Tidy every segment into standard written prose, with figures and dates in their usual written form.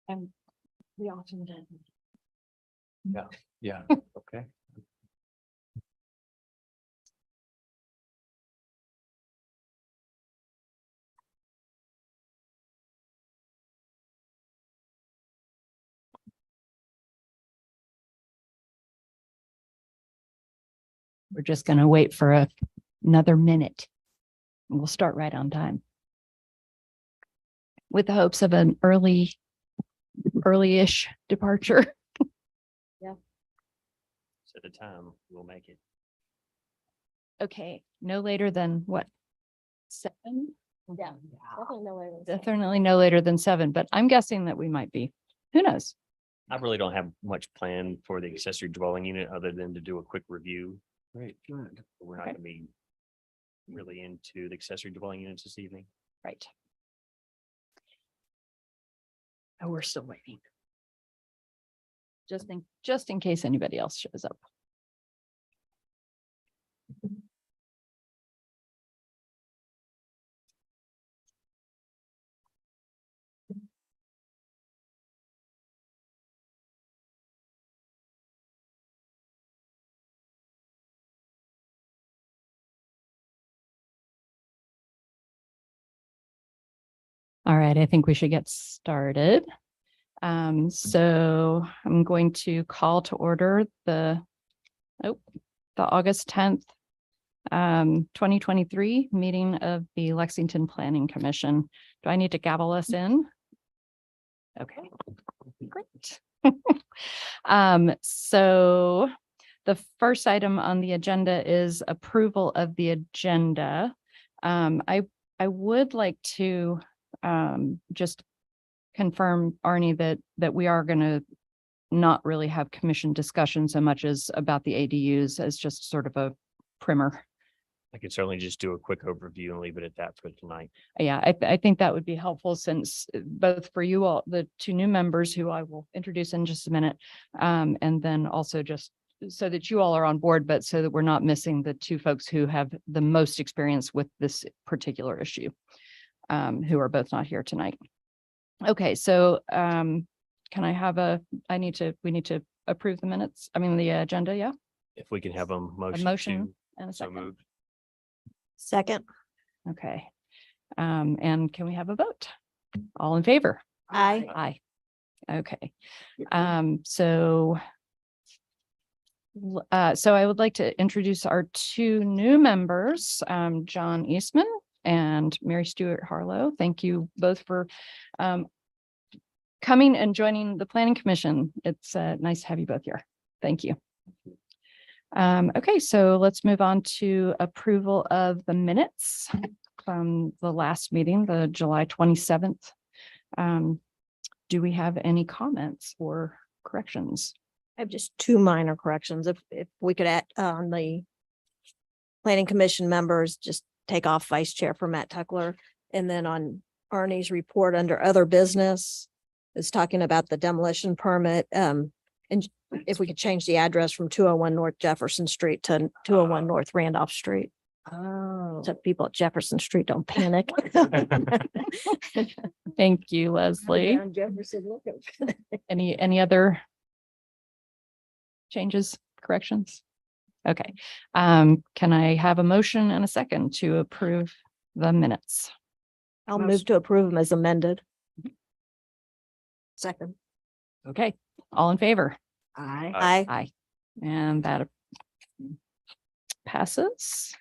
And the alternate. Yeah, okay. We're just going to wait for another minute. And we'll start right on time. With the hopes of an early-ish departure. Set a time, we'll make it. Okay, no later than what? 7? Yeah. Definitely no way. Definitely no later than 7, but I'm guessing that we might be. Who knows? I really don't have much planned for the accessory dwelling unit other than to do a quick review. Great, good. We're not gonna be really into the accessory dwelling units this evening. Right. Oh, we're still waiting. Just in case anybody else shows up. All right, I think we should get started. So I'm going to call to order the August 10th, 2023 meeting of the Lexington Planning Commission. Do I need to gavel us in? Okay, great. So the first item on the agenda is approval of the agenda. I would like to just confirm, Arnie, that we are going to not really have commission discussion so much as about the ADUs as just sort of a primer. I could certainly just do a quick overview and leave it at that for tonight. Yeah, I think that would be helpful since both for you all, the 2 new members who I will introduce in just a minute, and then also just so that you all are on board, but so that we're not missing the 2 folks who have the most experience with this particular issue, who are both not here tonight. Okay, so can I have we need to approve the minutes, the agenda, yeah? If we can have a A motion. motion and a So second. moved. Second. Okay. And can we have a vote? All in favor? Aye. Aye. Okay. So I would like to introduce our 2 new members, John Eastman and Mary Stewart Harlow. Thank you both for coming and joining the Planning Commission. It's nice to have you both here. Thank you. Okay, so let's move on to approval of the minutes from the last meeting, the July 27th. Do we have any comments or corrections? I have just 2 minor corrections. If we could add on the planning commission members, just take off vice chair for Matt Tuckler. And then on Arnie's report under other business is talking about the demolition permit. And if we could change the address from 201 North Jefferson Street to 201 North Randolph Street. Oh. So people at Jefferson Street don't panic. Thank you, Leslie. Down Jefferson, look at- Any other changes, corrections? Okay. Can I have a motion and a second to approve the minutes? I'll move to approve them as amended. Second. Okay, all in favor? Aye. Aye. Aye. Aye. And that passes.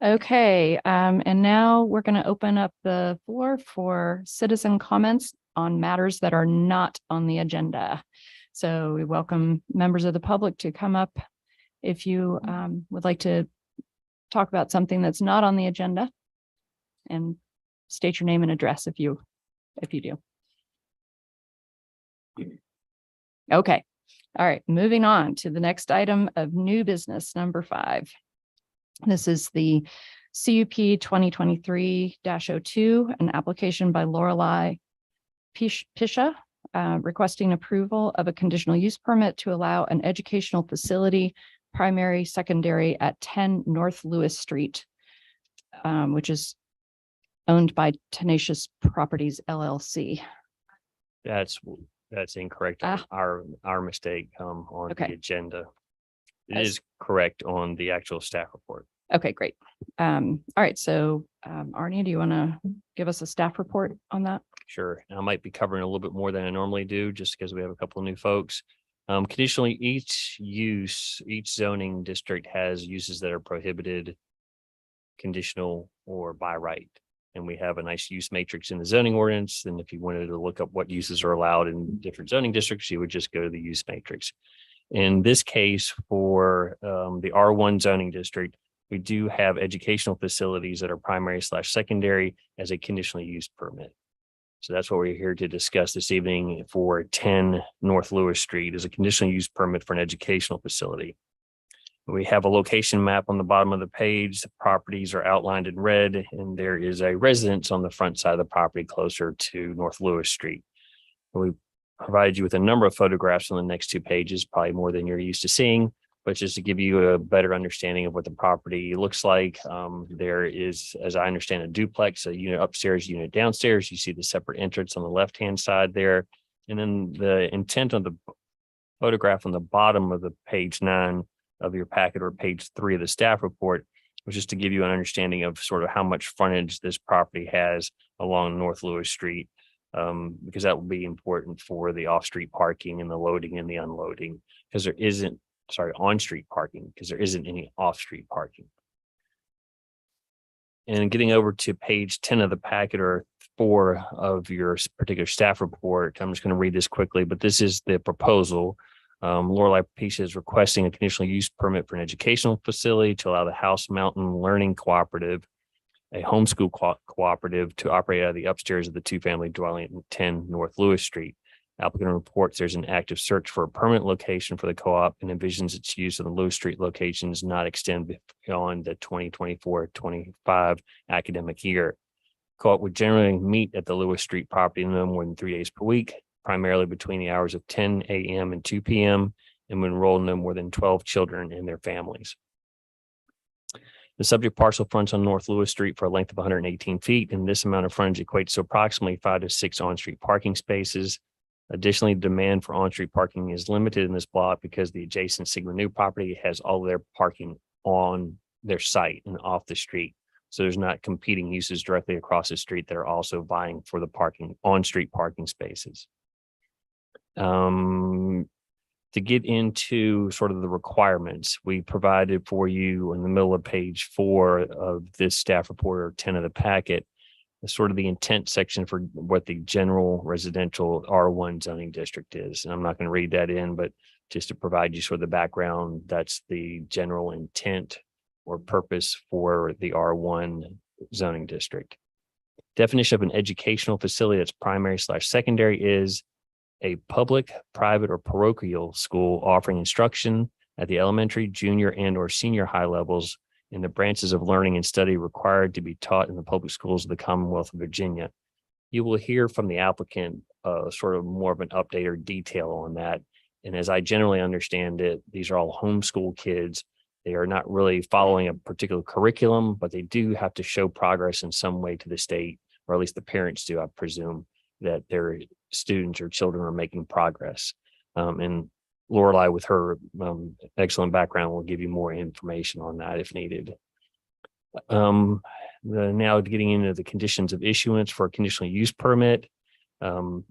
Okay, and now we're going to open up the floor for citizen comments on matters that are not on the agenda. So we welcome members of the public to come up if you would like to talk about something that's not on the agenda, and state your name and address if you do. Okay. All right, moving on to the next item of new business, number 5. This is the CUP 2023-02, an application by Lorelei Pisha, requesting approval of a conditional use permit to allow an educational facility, primary, secondary at 10 North Lewis Street, which is owned by Tenacious Properties LLC. That's, that's incorrect. Ah. Our mistake, on the Okay. agenda. It As- is correct on the actual staff report. Okay, great. All right, so Arnie, do you want to give us a staff report on that? Sure. And I might be covering a little bit more than I normally do, just because we have a couple of new folks. Conditionally, each zoning district has uses that are prohibited, conditional, or by right. And we have a nice use matrix in the zoning ordinance. And if you wanted to look up what uses are allowed in different zoning districts, you would just go to the use matrix. In this case, for the R1 zoning district, we do have educational facilities that are primary/secondary as a conditionally used permit. So that's what we're here to discuss this evening for 10 North Lewis Street as a conditional use permit for an educational facility. We have a location map on the bottom of the page. The properties are outlined in red, and there is a residence on the front side of the property closer to North Lewis Street. We provided you with a number of photographs on the next two pages, probably more than you're used to seeing, but just to give you a better understanding of what the property looks like. There is, as I understand, a duplex, a unit upstairs, unit downstairs. You see the separate entrance on the left-hand side there. And then the intent of the photograph on the bottom of the page 9 of your packet, or page 3 of the staff report, was just to give you an understanding of sort of how much frontage this property has along North Lewis Street. Because that will be important for the off-street parking and the loading and the unloading, because there isn't, on-street parking, because there isn't any off-street parking. And getting over to page 10 of the packet, or 4 of your particular staff report, I'm just going to read this quickly, but this is the proposal. Lorelei Pisha is requesting a conditional use permit for an educational facility to allow the House Mountain Learning Cooperative, a homeschool cooperative, to operate out of the upstairs of the two-family dwelling at 10 North Lewis Street. Applicant reports there's an active search for a permanent location for the co-op and envisions its use of the Lewis Street locations not extend beyond the 2024-25 academic year. Co-op would generally meet at the Lewis Street property no more than 3 days per week, primarily between the hours of 10 a.m. and 2 p.m., and would enroll no more than 12 children and their families. The subject parcel fronts on North Lewis Street for a length of 118 feet, and this amount of frontage equates to approximately 5 to 6 on-street parking spaces. Additionally, demand for on-street parking is limited in this block because the adjacent Sigma New property has all of their parking on their site and off the street. So there's not competing uses directly across the street that are also vying for the parking, on-street parking spaces. To get into sort of the requirements, we provided for you in the middle of page 4 of this staff report, or 10 of the packet, sort of the intent section for what the general residential R1 zoning district is. And I'm not going to read that in, but just to provide you sort of the background, that's the general intent or purpose for the R1 zoning district. Definition of an educational facility that's primary/secondary is a public, private, or parochial school offering instruction at the elementary, junior, and or senior high levels in the branches of learning and study required to be taught in the public schools of the Commonwealth of Virginia. You will hear from the applicant sort of more of an update or detail on that. And as I generally understand it, these are all homeschool kids. They are not really following a particular curriculum, but they do have to show progress in some way to the state, or at least the parents do, I presume, that their students or children are making progress. And Lorelei, with her excellent background, will give you more information on that if needed. Now getting into the conditions of issuance for a conditional use permit. And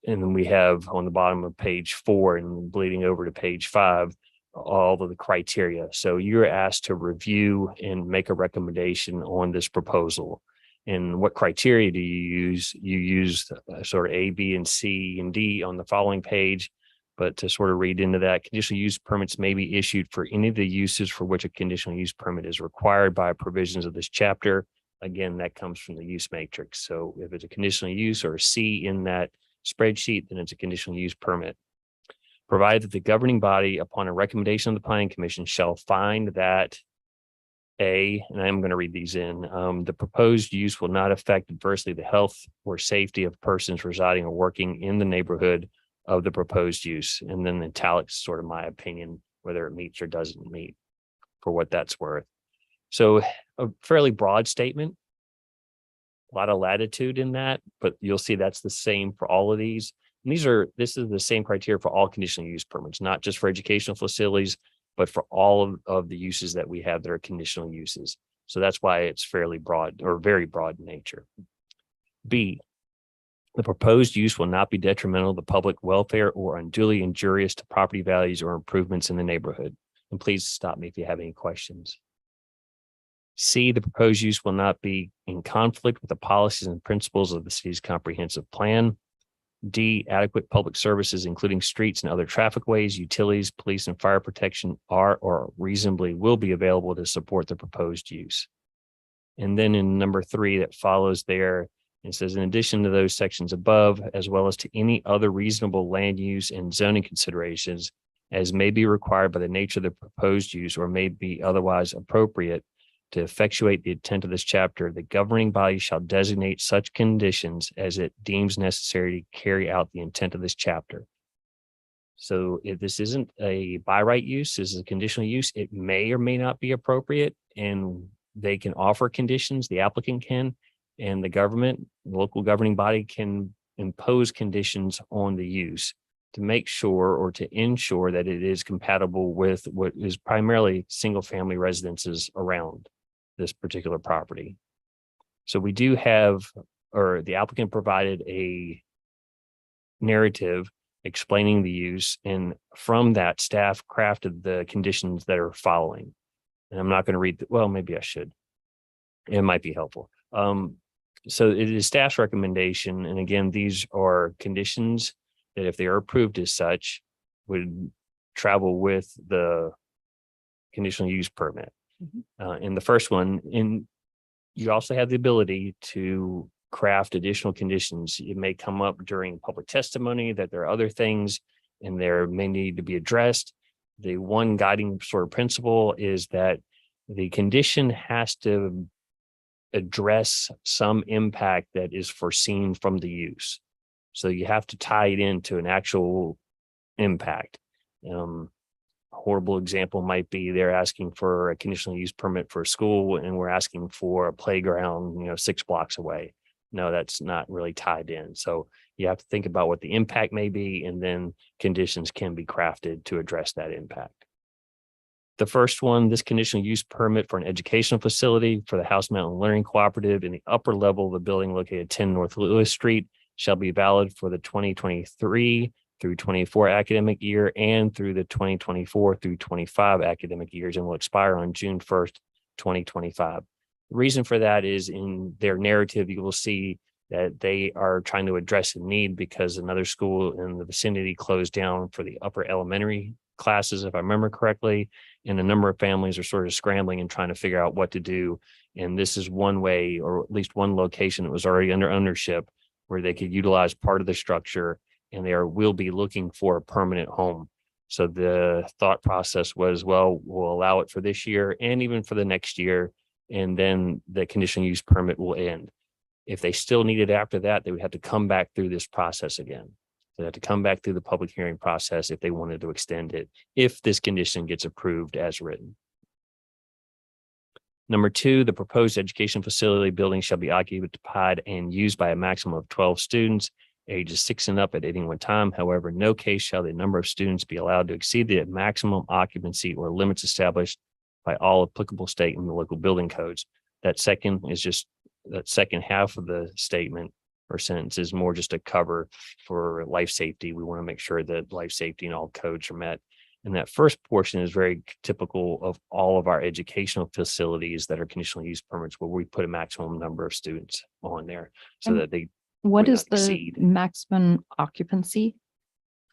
then we have on the bottom of page 4 and bleeding over to page 5, all of the criteria. So you're asked to review and make a recommendation on this proposal. And what criteria do you use? You use sort of A, B, and C, and D on the following page. But to sort of read into that, conditional use permits may be issued for any of the uses for which a conditional use permit is required by provisions of this chapter. Again, that comes from the use matrix. So if it's a conditional use or a C in that spreadsheet, then it's a conditional use permit. Provided that the governing body, upon a recommendation of the Planning Commission, shall find that A, and I'm going to read these in, the proposed use will not affect adversely the health or safety of persons residing or working in the neighborhood of the proposed use. And then the italics, sort of my opinion, whether it meets or doesn't meet, for what that's worth. So a fairly broad statement, a lot of latitude in that, but you'll see that's the same for all of these. And this is the same criteria for all conditional use permits, not just for educational facilities, but for all of the uses that we have that are conditional uses. So that's why it's fairly broad or very broad in nature. B, the proposed use will not be detrimental to public welfare or unduly injurious to property values or improvements in the neighborhood. And please stop me if you have any questions. C, the proposed use will not be in conflict with the policies and principles of the city's comprehensive plan. D, adequate public services, including streets and other traffic ways, utilities, police and fire protection are or reasonably will be available to support the proposed use. And then in number 3 that follows there, it says, in addition to those sections above, as well as to any other reasonable land use and zoning considerations as may be required by the nature of the proposed use or may be otherwise appropriate to effectuate the intent of this chapter, the governing body shall designate such conditions as it deems necessary to carry out the intent of this chapter. So if this isn't a by right use, this is a conditional use, it may or may not be appropriate, and they can offer conditions, the applicant can, and the government, the local governing body can impose conditions on the use to make sure or to ensure that it is compatible with what is primarily single family residences around this particular property. So we do have, or the applicant provided a narrative explaining the use, and from that staff crafted the conditions that are following. And I'm not going to read, well, maybe I should. It might be helpful. So it is staff's recommendation. And again, these are conditions that if they are approved as such would travel with the conditional use permit. In the first one, you also have the ability to craft additional conditions. It may come up during public testimony that there are other things and there may need to be addressed. The one guiding sort of principle is that the condition has to address some impact that is foreseen from the use. So you have to tie it into an actual impact. Horrible example might be they're asking for a conditional use permit for a school and we're asking for a playground, 6 blocks away. No, that's not really tied in. So you have to think about what the impact may be, and then conditions can be crafted to address that impact. The first one, this conditional use permit for an educational facility for the House Mountain Learning Cooperative in the upper level of the building located 10 North Lewis Street shall be valid for the 2023 through 24 academic year and through the 2024 through 25 academic years, and will expire on June 1st, 2025. The reason for that is in their narrative, you will see that they are trying to address a need because another school in the vicinity closed down for the upper elementary classes, if I remember correctly, and a number of families are sort of scrambling and trying to figure out what to do. And this is one way, or at least one location that was already under ownership where they could utilize part of the structure, and they will be looking for a permanent home. So the thought process was, well, we'll allow it for this year and even for the next year, and then the conditional use permit will end. If they still need it after that, they would have to come back through this process again. They have to come back through the public hearing process if they wanted to extend it, if this condition gets approved as written. Number 2, the proposed education facility building shall be occupied and used by a maximum of 12 students, ages 6 and up at any one time. However, in no case shall the number of students be allowed to exceed the maximum occupancy or limits established by all applicable state and local building codes. That second half of the statement or sentence is more just a cover for life safety. We want to make sure that life safety and all codes are met. And that first portion is very typical of all of our educational facilities that are conditional use permits, where we put a maximum number of students on there so that they What would is not the exceed. maximum occupancy?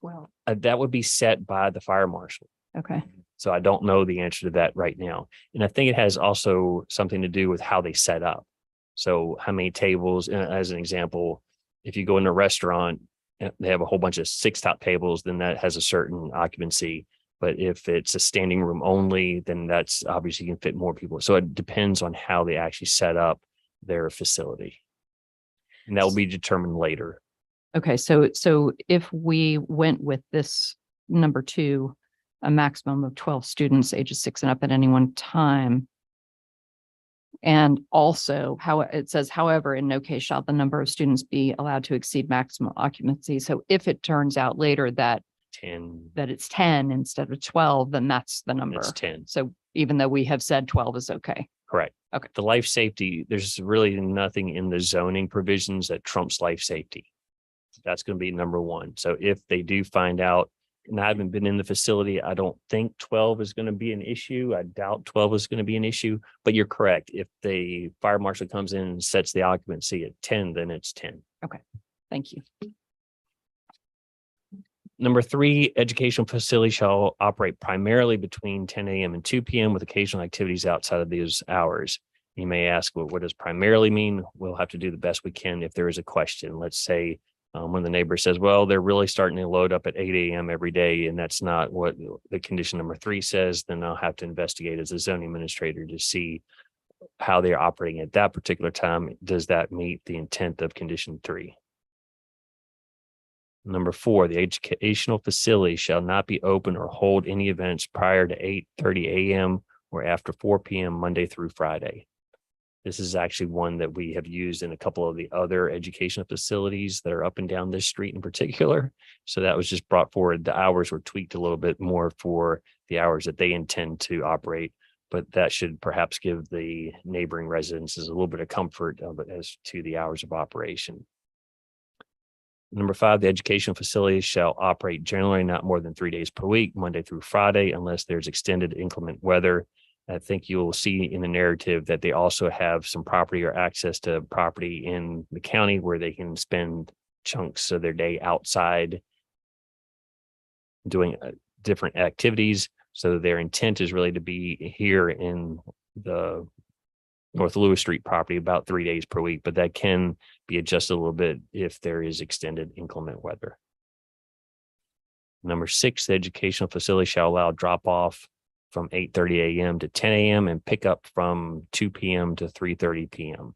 Well, That would be set by the fire marshal. okay. So I don't know the answer to that right now. And I think it has also something to do with how they set up. So how many tables, as an example, if you go in a restaurant, they have a whole bunch of 6 top tables, then that has a certain occupancy. But if it's a standing room only, then that's obviously can fit more people. So it depends on how they actually set up their facility. And that will be determined later. Okay, so if we went with this number 2, a maximum of 12 students ages 6 and up at any one time, And also how it says, however, in no case shall the number of students be allowed to exceed maximum occupancy. So if it turns out later that 10, it's 10 instead of 12, then that's the number. it's 10. So even though we have said 12 is okay. Correct. Okay. The life safety, there's really nothing in the zoning provisions that trumps life safety. That's going to be number one. So if they do find out, and I haven't been in the facility, I don't think 12 is going to be an issue. I doubt 12 is going to be an issue, but you're correct. If the fire marshal comes in and sets the occupancy at 10, then it's 10. Thank you. Number 3, educational facility shall operate primarily between 10 a.m. and 2 p.m. with occasional activities outside of those hours. You may ask, well, what does primarily mean? We'll have to do the best we can if there is a question. Let's say when the neighbor says, well, they're really starting to load up at 8 a.m. every day, and that's not what the condition number 3 says, then I'll have to investigate as a zoning administrator to see how they're operating at that particular time. Does that meet the intent of condition 3? Number 4, the educational facility shall not be open or hold any events prior to 8:30 a.m. or after 4 p.m. Monday through Friday. This is actually one that we have used in a couple of the other educational facilities that are up and down this street in particular. So that was just brought forward. The hours were tweaked a little bit more for the hours that they intend to operate, but that should perhaps give the neighboring residences a little bit of comfort as to the hours of operation. Number 5, the educational facility shall operate generally not more than 3 days per week, Monday through Friday, unless there's extended inclement weather. I think you will see in the narrative that they also have some property or access to property in the county where they can spend chunks of their day outside doing different activities. So their intent is really to be here in the North Lewis Street property about 3 days per week, but that can be adjusted a little bit if there is extended inclement weather. Number 6, the educational facility shall allow drop off from 8:30 a.m. to 10 a.m. and pick up from 2 p.m. to 3:30 p.m.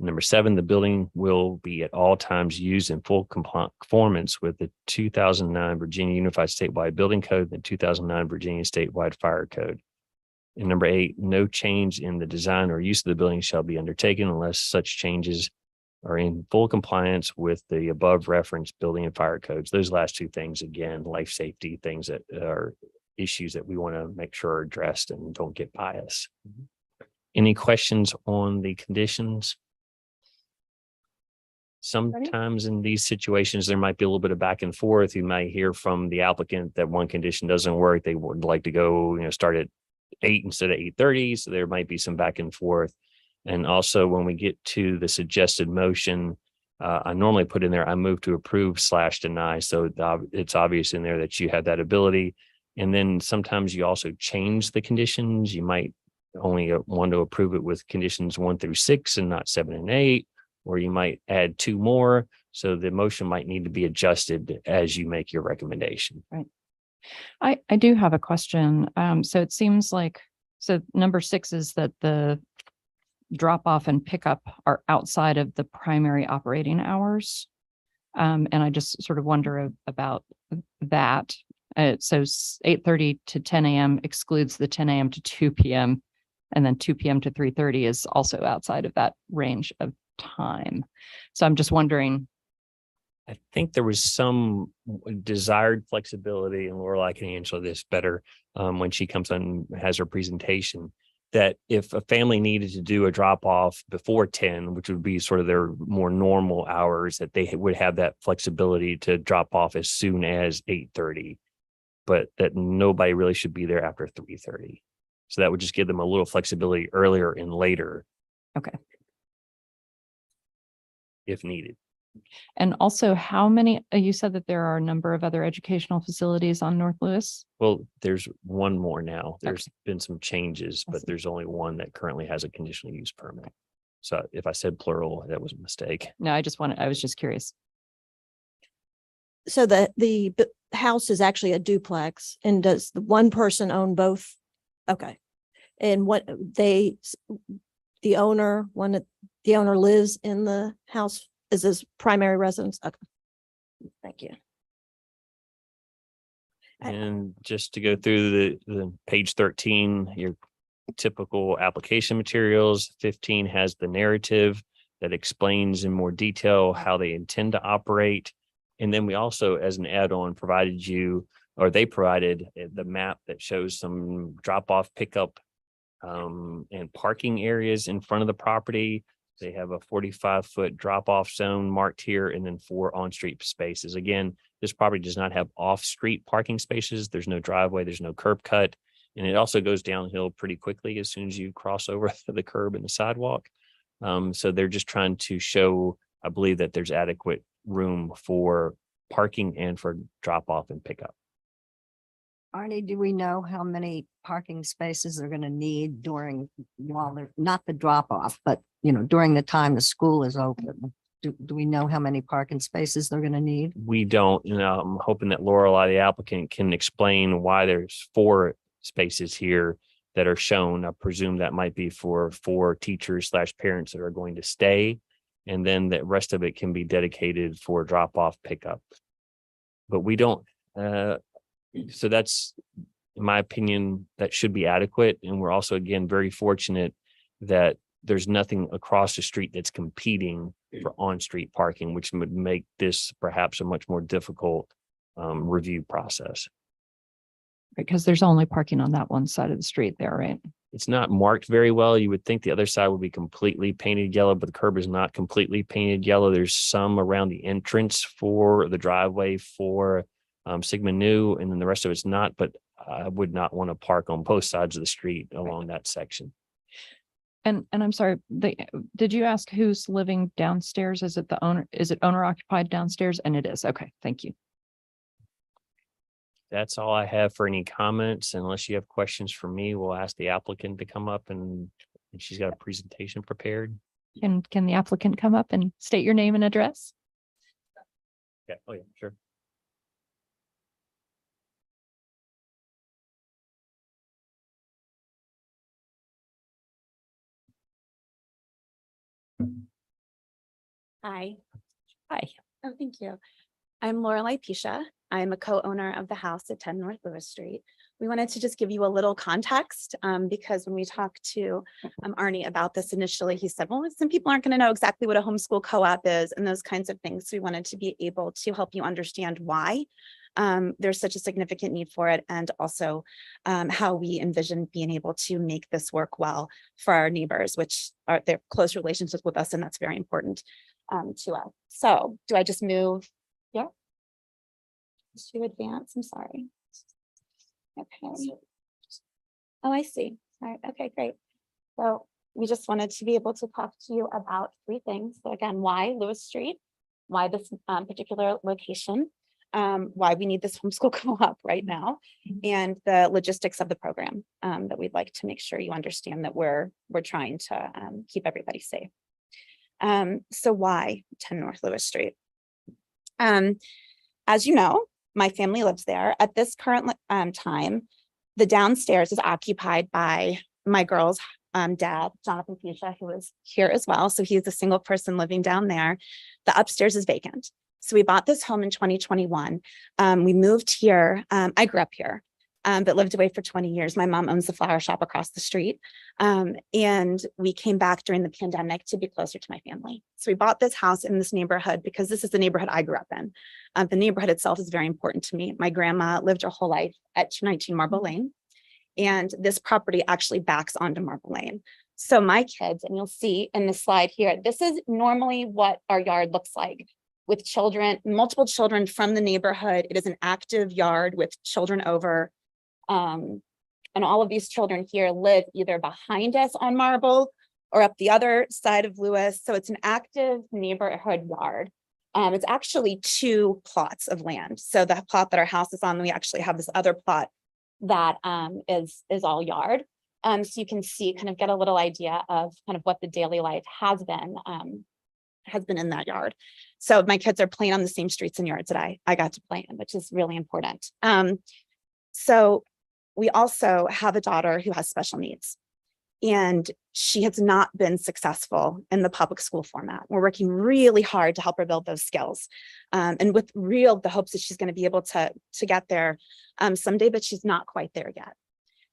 Number 7, the building will be at all times used in full conformance with the 2009 Virginia Unified Statewide Building Code and the 2009 Virginia Statewide Fire Code. And number 8, no change in the design or use of the building shall be undertaken unless such changes are in full compliance with the above referenced building and fire codes. Those last 2 things, again, life safety things that are issues that we want to make sure are addressed and don't get by us. Any questions on the conditions? Sometimes in these situations, there might be a little bit of back and forth. You might hear from the applicant that one condition doesn't work. They would like to go, start at 8 instead of 8:30. So there might be some back and forth. And also when we get to the suggested motion, I normally put in there, I move to approve / deny. So it's obvious in there that you have that ability. And then sometimes you also change the conditions. You might only want to approve it with conditions 1 through 6 and not 7 and 8, or you might add 2 more. So the motion might need to be adjusted as you make your recommendation. Right. I do have a question. So it seems like, so number 6 is that the drop off and pickup are outside of the primary operating hours. And I just sort of wonder about that. So 8:30 to 10 a.m. excludes the 10 a.m. to 2 p.m. and then 2 p.m. to 3:30 is also outside of that range of time. So I'm just wondering. I think there was some desired flexibility, and Laura, I can answer this better when she comes on and has her presentation, that if a family needed to do a drop off before 10, which would be sort of their more normal hours, that they would have that flexibility to drop off as soon as 8:30, but that nobody really should be there after 3:30. So that would just give them a little flexibility earlier and later. Okay. If needed. And also, how many, you said that there are a number of other educational facilities on North Lewis? Well, there's one more now. There's been some changes, but there's only one that currently has a conditional use permit. So if I said plural, that was a mistake. No, I was just curious. So the house is actually a duplex, and does the one person own both? Okay. And the owner lives in the house, is his primary residence? Okay. Thank you. And just to go through the page 13, you're typical application materials. 15 has the narrative that explains in more detail how they intend to operate. And then we also, as an add-on, provided you, or they provided the map that shows some drop-off, pickup, and parking areas in front of the property. They have a 45-foot drop-off zone marked here, and then 4 on-street spaces. Again, this property does not have off-street parking spaces. There's no driveway, there's no curb cut, and it also goes downhill pretty quickly as soon as you cross over the curb and the sidewalk. So they're just trying to show, I believe, that there's adequate room for parking and for drop-off and pickup. Arnie, do we know how many parking spaces they're going to need while they're not the drop off, but during the time the school is open? Do we know how many parking spaces they're going to need? We don't, I'm hoping that Lorelei, the applicant, can explain why there's 4 spaces here that are shown. I presume that might be for 4 teachers / parents that are going to stay. And then the rest of it can be dedicated for drop off pickup. But we don't, so that's, in my opinion, that should be adequate. And we're also, again, very fortunate that there's nothing across the street that's competing for on-street parking, which would make this perhaps a much more difficult review process. Because there's only parking on that one side of the street there, right? It's not marked very well. You would think the other side would be completely painted yellow, but the curb is not completely painted yellow. There's some around the entrance for the driveway for Sigma Nu, and then the rest of it's not, but I would not want to park on both sides of the street along that section. And I'm sorry, did you ask who's living downstairs? Is it the owner? Is it owner occupied downstairs? And it is. Okay, thank you. That's all I have for any comments. Unless you have questions for me, we'll ask the applicant to come up, and she's got a presentation prepared. Can the applicant come up and state your name and address? Yeah. Oh yeah, sure. Hi. Hi. Oh, thank you. I'm Lorelei Pisha. I'm a co-owner of the house at 10 North Lewis Street. We wanted to just give you a little context because when we talked to Arnie about this initially, he said, well, some people aren't going to know exactly what a homeschool co-op is and those kinds of things. So we wanted to be able to help you understand why there's such a significant need for it, and also how we envision being able to make this work well for our neighbors, which are their close relationships with us, and that's very important to us. So do I just move? Yeah. To advance, I'm sorry. Okay. Oh, I see. All right. Okay, great. So we just wanted to be able to talk to you about 3 things. So again, why Lewis Street, why this particular location, why we need this homeschool co-op right now, and the logistics of the program that we'd like to make sure you understand that we're trying to keep everybody safe. So why 10 North Lewis Street? As you know, my family lives there. At this current time, the downstairs is occupied by my girl's dad, Jonathan Fuchsia, who is here as well. So he's a single person living down there. The upstairs is vacant. So we bought this home in 2021. We moved here. I grew up here, but lived away for 20 years. My mom owns the flower shop across the street. And we came back during the pandemic to be closer to my family. So we bought this house in this neighborhood because this is the neighborhood I grew up in. The neighborhood itself is very important to me. My grandma lived her whole life at 219 Marble Lane. And this property actually backs onto Marble Lane. So my kids, and you'll see in the slide here, this is normally what our yard looks like, with children, multiple children from the neighborhood. It is an active yard with children over. And all of these children here live either behind us on Marble or up the other side of Lewis. So it's an active neighborhood yard. It's actually 2 plots of land. So the plot that our house is on, we actually have this other plot that is all yard. So you can see, kind of get a little idea of kind of what the daily life has been in that yard. So my kids are playing on the same streets and yards that I got to play in, which is really important. So we also have a daughter who has special needs, and she has not been successful in the public school format. We're working really hard to help her build those skills, and with the hopes that she's going to be able to get there someday, but she's not quite there yet.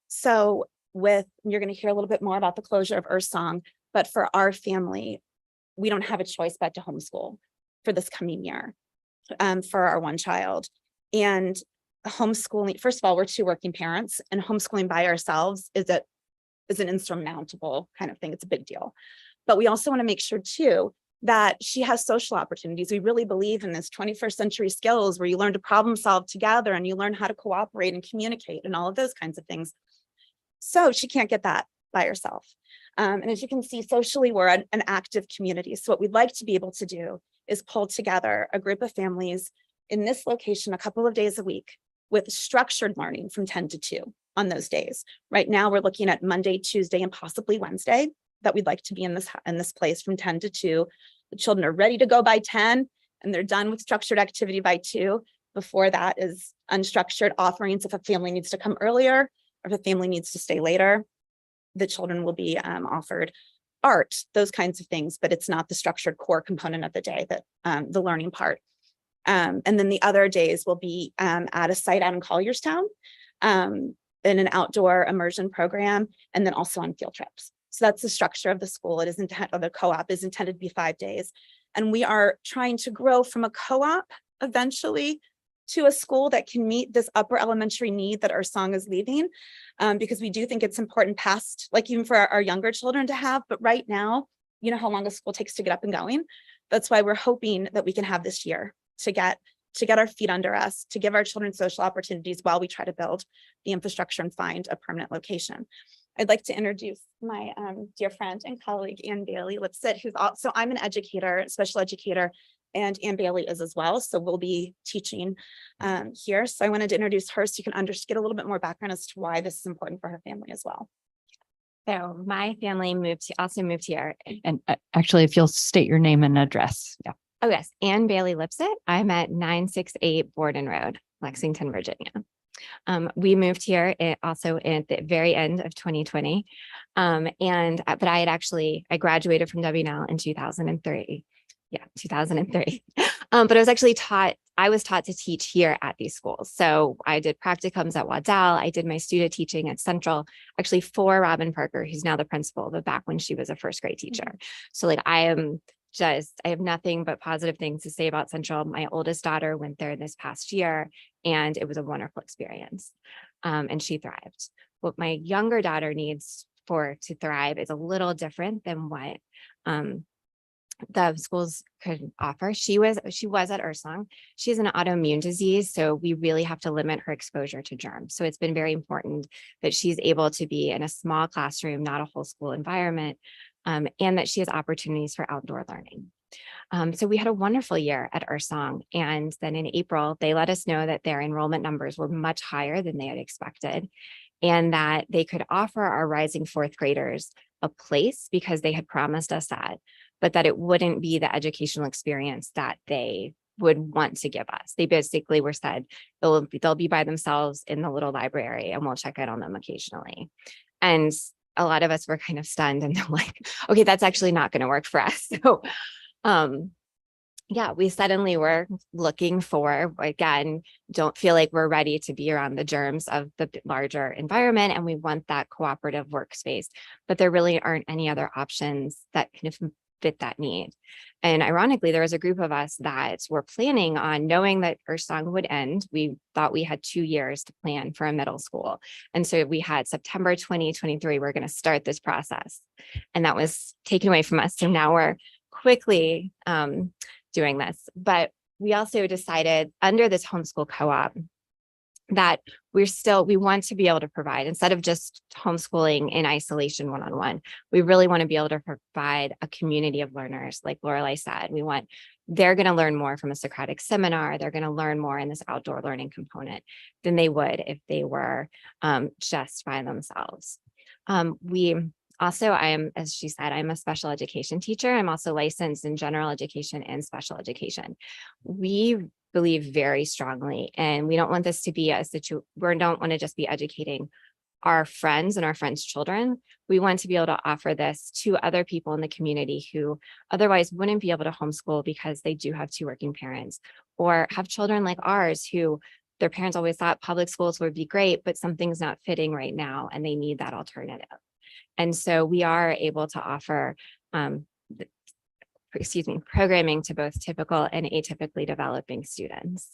So you're going to hear a little bit more about the closure of Song, but for our family, we don't have a choice but to homeschool for this coming year for our one child. And homeschooling, first of all, we're two working parents, and homeschooling by ourselves is an insurmountable kind of thing. It's a big deal. But we also want to make sure too that she has social opportunities. We really believe in this 21st century skills where you learn to problem solve together and you learn how to cooperate and communicate and all of those kinds of things. So she can't get that by herself. And as you can see, socially, we're an active community. So what we'd like to be able to do is pull together a group of families in this location a couple of days a week with structured learning from 10 to 2 on those days. Right now, we're looking at Monday, Tuesday, and possibly Wednesday that we'd like to be in this place from 10 to 2. The children are ready to go by 10 and they're done with structured activity by 2. Before that is unstructured offerings if a family needs to come earlier or if a family needs to stay later. The children will be offered art, those kinds of things, but it's not the structured core component of the day, that the learning part. And then the other days will be at a site out in Collierstown in an outdoor immersion program, and then also on field trips. So that's the structure of the school. It is intended, or the co-op is intended to be 5 days. And we are trying to grow from a co-op eventually to a school that can meet this upper elementary need that Song is leaving, because we do think it's important past, like even for our younger children to have, but right now, you know how long a school takes to get up and going. That's why we're hoping that we can have this year to get our feet under us, to give our children social opportunities while we try to build the infrastructure and find a permanent location. I'd like to introduce my dear friend and colleague, Ann Bailey Lipset, who's also, I'm an educator, special educator, and Ann Bailey is as well. So we'll be teaching here. So I wanted to introduce her so you can get a little bit more background as to why this is important for her family as well. So my family also moved here. And actually, if you'll state your name and address. Yeah. Oh yes, Ann Bailey Lipset. I'm at 968 Borden Road, Lexington, Virginia. We moved here also at the very end of 2020. But I graduated from WNL in 2003. Yeah, 2003. But I was taught to teach here at these schools. So I did practicums at Waddell. I did my student teaching at Central, actually for Robin Parker, who's now the principal, but back when she was a first grade teacher. So like I have nothing but positive things to say about Central. My oldest daughter went there this past year and it was a wonderful experience. And she thrived. What my younger daughter needs to thrive is a little different than what the schools could offer. She was at Song. She has an autoimmune disease, so we really have to limit her exposure to germs. So it's been very important that she's able to be in a small classroom, not a whole school environment, and that she has opportunities for outdoor learning. So we had a wonderful year at Song, and then in April, they let us know that their enrollment numbers were much higher than they had expected, and that they could offer our rising fourth graders a place because they had promised us that, but that it wouldn't be the educational experience that they would want to give us. They basically were said they'll be by themselves in the little library and we'll check in on them occasionally. And a lot of us were kind of stunned and like, okay, that's actually not going to work for us. So yeah, we suddenly were looking for, again, don't feel like we're ready to be around the germs of the larger environment. And we want that cooperative workspace, but there really aren't any other options that kind of fit that need. And ironically, there was a group of us that were planning on, knowing that Song would end. We thought we had 2 years to plan for a middle school. And so we had September 2023, we're going to start this process. And that was taken away from us. So now we're quickly doing this. But we also decided under this homeschool co-op that we want to be able to provide, instead of just homeschooling in isolation one-on-one, we really want to be able to provide a community of learners. Like Lorelei said, they're going to learn more from a Socratic seminar. They're going to learn more in this outdoor learning component than they would if they were just by themselves. As she said, I'm a special education teacher. I'm also licensed in general education and special education. We believe very strongly, and we don't want this to be we don't want to just be educating our friends and our friends' children. We want to be able to offer this to other people in the community who otherwise wouldn't be able to homeschool because they do have 2 working parents, or have children like ours who their parents always thought public schools would be great, but something's not fitting right now and they need that alternative. And so we are able to offer, programming to both typical and atypically developing students.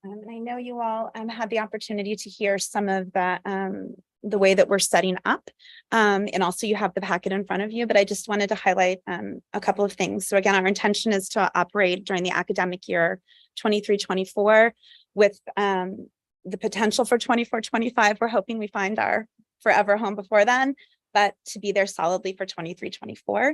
And I know you all had the opportunity to hear some of the way that we're setting up. And also you have the packet in front of you, but I just wanted to highlight a couple of things. So again, our intention is to operate during the academic year 23-24 with the potential for 24-25. We're hoping we find our forever home before then, but to be there solidly for 23-24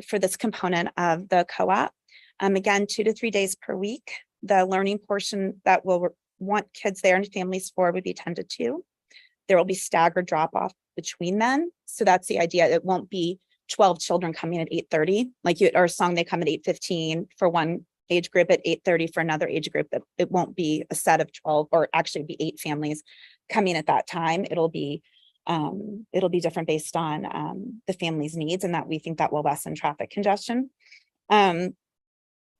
for this component of the co-op. Again, 2 to 3 days per week. The learning portion that we'll want kids there and families for would be 10 to 2. There will be staggered drop off between them. So that's the idea. It won't be 12 children coming at 8:30, like you or a song they come at 8:15 for one age group, at 8:30 for another age group. That it won't be a set of 12 or actually be 8 families coming at that time. It'll be different based on the family's needs, and that we think that will lessen traffic congestion.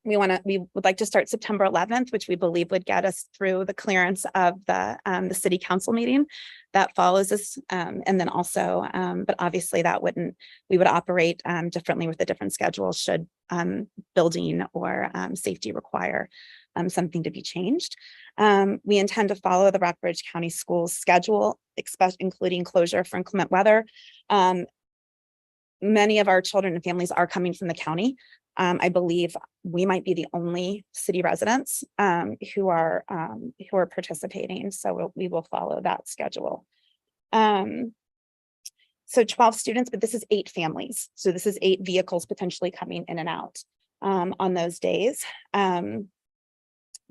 We would like to start September 11th, which we believe would get us through the clearance of the city council meeting that follows this. And then also, but obviously we would operate differently with a different schedule should building or safety require something to be changed. We intend to follow the Rockbridge County Schools schedule, including closure for inclement weather. Many of our children and families are coming from the county. I believe we might be the only city residents who are participating. So we will follow that schedule. So 12 students, but this is 8 families. So this is 8 vehicles potentially coming in and out on those days. As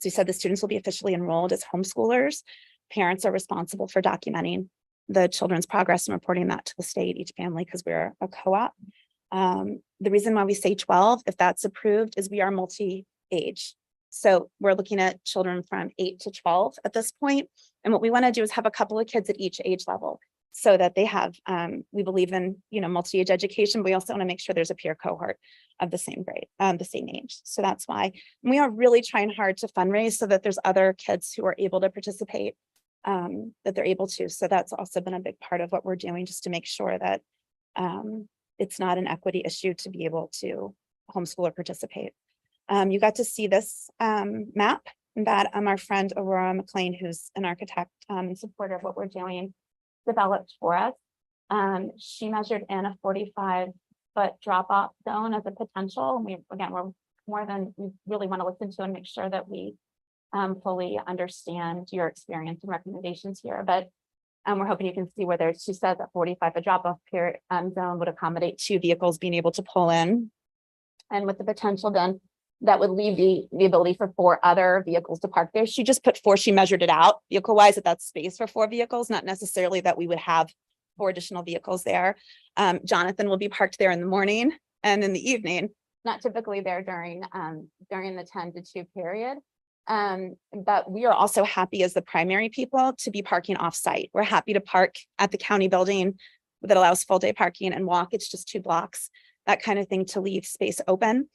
we said, the students will be officially enrolled as homeschoolers. Parents are responsible for documenting the children's progress and reporting that to the state, each family, because we're a co-op. The reason why we say 12, if that's approved, is we are multi-age. So we're looking at children from 8 to 12 at this point. And what we want to do is have a couple of kids at each age level so that they have, we believe in, multi-age education, but we also want to make sure there's a peer cohort of the same grade, the same age. So that's why we are really trying hard to fundraise so that there's other kids who are able to participate, that they're able to. So that's also been a big part of what we're doing, just to make sure that it's not an equity issue to be able to homeschool or participate. You got to see this map that our friend Aurora McLean, who's an architect and supporter of what we're doing, developed for us. She measured in a 45-foot drop-off zone as a potential. We're more than we really want to listen to and make sure that we fully understand your experience and recommendations here. But we're hoping you can see where she says that 45 a drop-off zone would accommodate 2 vehicles being able to pull in. And with the potential then, that would leave the ability for 4 other vehicles to park there. She just put 4, she measured it out vehicle-wise, that's space for 4 vehicles, not necessarily that we would have 4 additional vehicles there. Jonathan will be parked there in the morning and in the evening, not typically there during the 10 to 2 period. But we are also happy as the primary people to be parking off-site. We're happy to park at the county building that allows full day parking and walk. It's just 2 blocks, that kind of thing, to leave space open.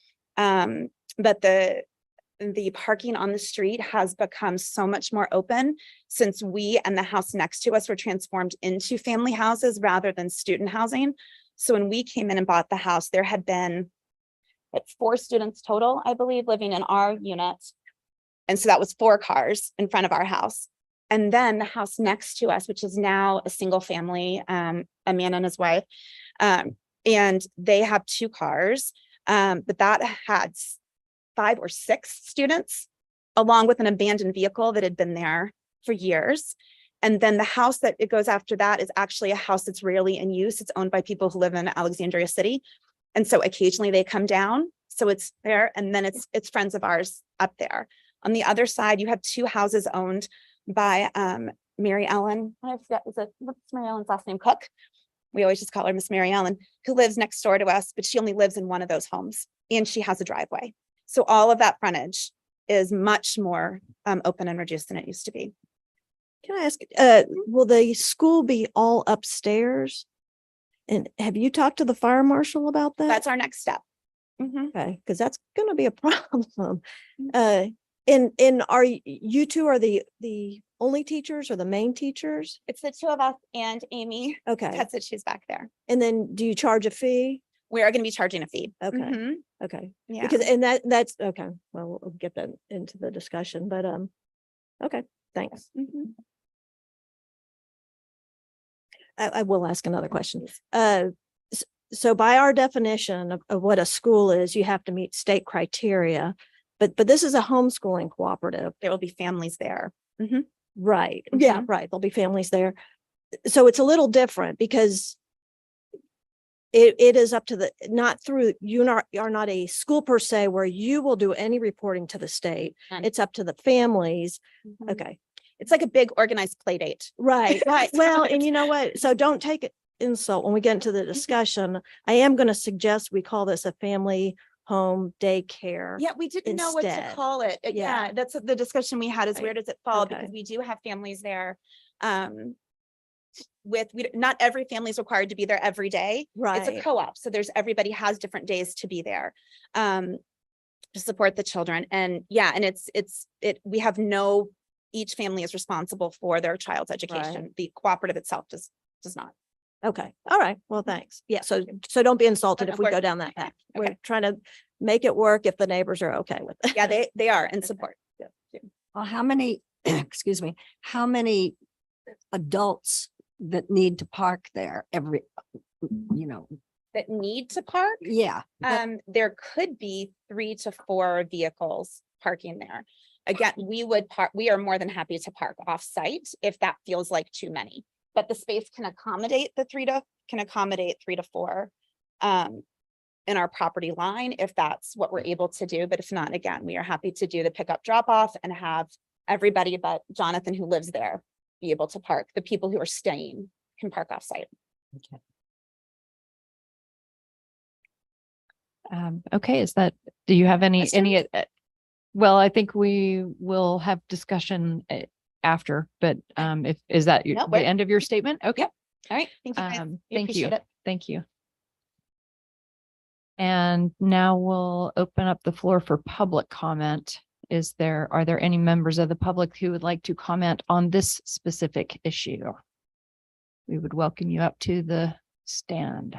But the parking on the street has become so much more open since we and the house next to us were transformed into family houses rather than student housing. So when we came in and bought the house, there had been 4 students total, I believe, living in our unit. And so that was 4 cars in front of our house. And then the house next to us, which is now a single family, a man and his wife, and they have 2 cars, but that had 5 or 6 students, along with an abandoned vehicle that had been there for years. And then the house that it goes after that is actually a house that's rarely in use. It's owned by people who live in Alexandria City. And so occasionally they come down. So it's there. And then it's friends of ours up there. On the other side, you have 2 houses owned by Mary Ellen. What's Mary Ellen's last name? Cook. We always just call her Miss Mary Ellen, who lives next door to us, but she only lives in one of those homes and she has a driveway. So all of that frontage is much more open and reduced than it used to be. Can I ask, will the school be all upstairs? And have you talked to the fire marshal about that? That's our next step. Okay, because that's going to be a problem. And you two are the only teachers or the main teachers? It's the two of us and Amy Okay. Cutsick, she's back there. And then do you charge a fee? We are going to be charging a fee. Okay. Mhm. Okay. Yeah. Because, and that's, okay, well, we'll get that into the discussion, but, okay, thanks. Mhm. I will ask another question. So by our definition of what a school is, you have to meet state criteria, but this is a homeschooling cooperative. There will be families there. Right. Yeah, Mhm. right. There'll be families there. So it's a little different because it is up to the, not through, are not a school per se where you will do any reporting to the state. None. It's up to the families. Mhm. Okay. It's like a big organized play date. Right, right. That's Well, right. and you know what? So don't take it insult when we get into the discussion. I am going to suggest we call this a family home daycare. Yeah, we didn't know what to Instead. call it. Yeah. Yeah, that's the discussion we had is Right. where does it fall? Okay. Because we do have families there. Not every family is required to be there every day. It's a Right. co-op, so everybody has different days to be there to support the children. And yeah, and we have each family is responsible for their child's education. The cooperative itself does not. Okay. All right. Well, thanks. Yeah. So don't be insulted Of if we go course. down that path. Okay. We're trying to make it work if the neighbors are okay with it. Yeah, they are in support. Well, how many, excuse me, how many adults that need to park there every, That need to park. yeah. There could be 3 to 4 vehicles parking there. Again, we are more than happy to park off-site if that feels like too many. But the space can accommodate 3 to 4 in our property line if that's what we're able to do. But if not, again, we are happy to do the pickup drop off and have everybody but Jonathan who lives there be able to park. The people who are staying can park off-site. Okay, do you have any, Questions? well, I think we will have discussion after, but is that No, the we're- end of your statement? Okay. Yep. All right, thank you guys. We Thank you. appreciate it. Thank you. And now we'll open up the floor for public comment. Are there any members of the public who would like to comment on this specific issue? We would welcome you up to the stand.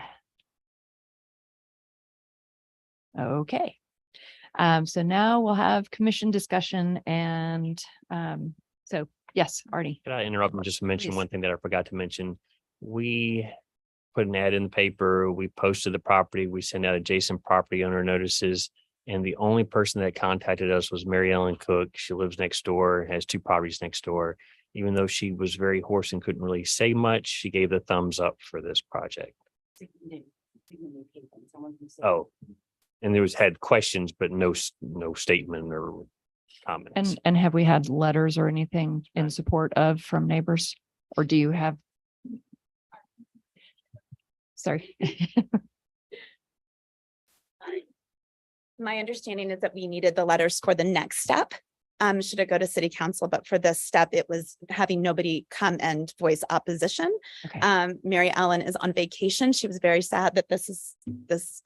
Okay. So now we'll have commission discussion and so yes, Artie. Could I interrupt and just mention Please. one thing that I forgot to mention? We put an ad in the paper, we posted the property, we sent out adjacent property owner notices. And the only person that contacted us was Mary Ellen Cook. She lives next door, has 2 properties next door. Even though she was very hoarse and couldn't really say much, she gave the thumbs up for this project. Oh, and had questions, but no statement or comments. And have we had letters or anything in support of from neighbors? Or do you have? Sorry. My understanding is that we needed the letters for the next step. Should it go to city council, but for this step, it was having nobody come and voice opposition. Okay. Mary Ellen is on vacation. She was very sad that this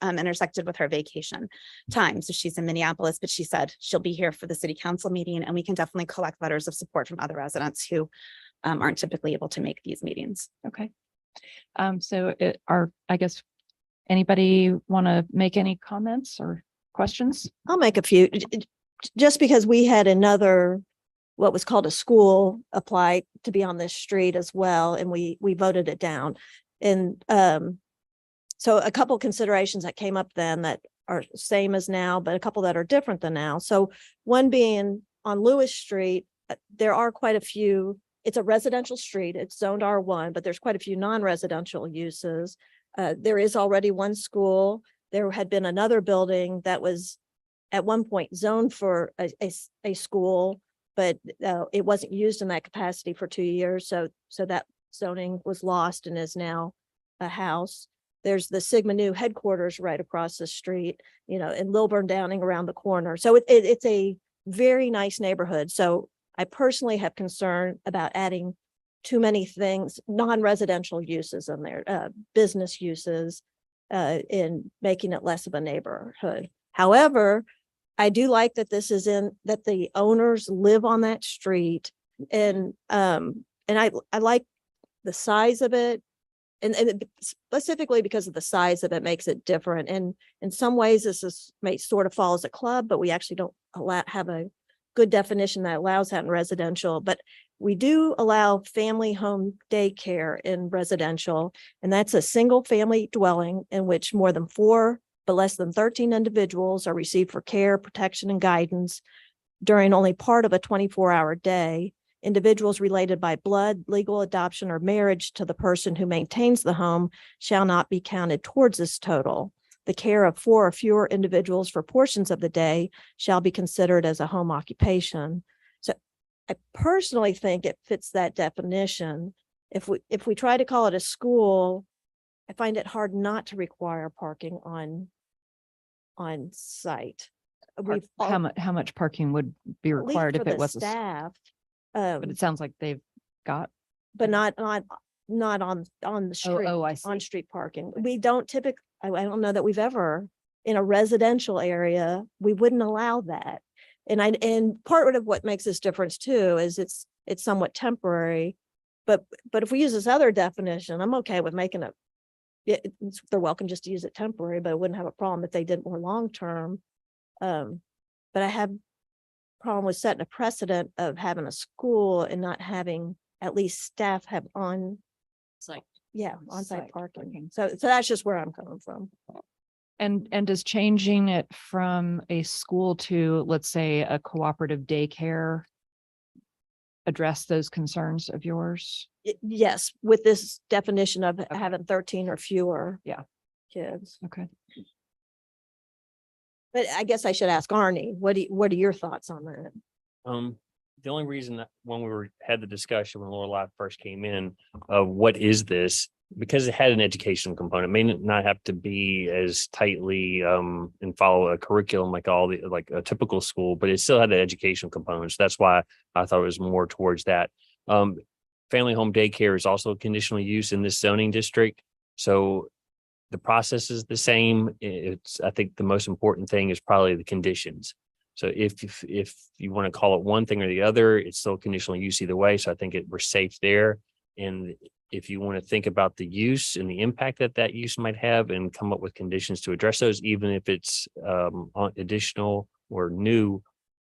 intersected with her vacation time. So she's in Minneapolis, but she said she'll be here for the city council meeting and we can definitely collect letters of support from other residents who aren't typically able to make these meetings. Okay. So I guess, anybody want to make any comments or questions? I'll make a few, just because we had another, what was called a school apply to be on this street as well, and we voted it down. And so a couple considerations that came up then that are same as now, but a couple that are different than now. So one being on Lewis Street, there are quite a few, it's a residential street, it's zoned R1, but there's quite a few non-residential uses. There is already one school. There had been another building that was at one point zoned for a school, but it wasn't used in that capacity for 2 years. So that zoning was lost and is now a house. There's the Sigma Nu headquarters right across the street, and Lilburn Downing around the corner. So it's a very nice neighborhood. So I personally have concern about adding too many things, non-residential uses in there, business uses, in making it less of a neighborhood. However, I do like that this is that the owners live on that street and I like the size of it. And specifically because of the size of it makes it different. And in some ways, may sort of fall as a club, but we actually don't have a good definition that allows that in residential. But we do allow family home daycare in residential, and that's a single family dwelling in which more than 4 but less than 13 individuals are received for care, protection, and guidance during only part of a 24-hour day. Individuals related by blood, legal adoption, or marriage to the person who maintains the home shall not be counted towards this total. The care of 4 or fewer individuals for portions of the day shall be considered as a home occupation. So I personally think it fits that definition. If we try to call it a school, I find it hard not to require parking on site. How much parking would be At least required for if it the was, staff. but it sounds like they've got, But not on the street. I see. On street parking. We don't typically, I don't know that we've ever, in a residential area, we wouldn't allow that. And part of what makes this difference too is it's somewhat temporary. But if we use this other definition, I'm okay with making they're welcome just to use it temporary, but I wouldn't have a problem if they did more long-term. But I have problem with setting a precedent of having a school and not having at least staff have on-site parking. So that's just where I'm coming from. and does changing it from a school to, let's say, a cooperative daycare address those concerns of yours? Yes, with this definition of having 13 or fewer. Yeah. Kids. Okay. But I guess I should ask Arnie, what are your thoughts on that? The only reason that when had the discussion when Lorelei first came in of what is this, because it had an educational component, it may not have to be as tightly and follow a curriculum like a typical school, but it still had the educational components. That's why I thought it was more towards that. Family home daycare is also conditional use in this zoning district. So the process is the same. I think the most important thing is probably the conditions. So if you want to call it one thing or the other, it's still conditional use either way. So I think we're safe there. And if you want to think about the use and the impact that use might have and come up with conditions to address those, even if it's additional or new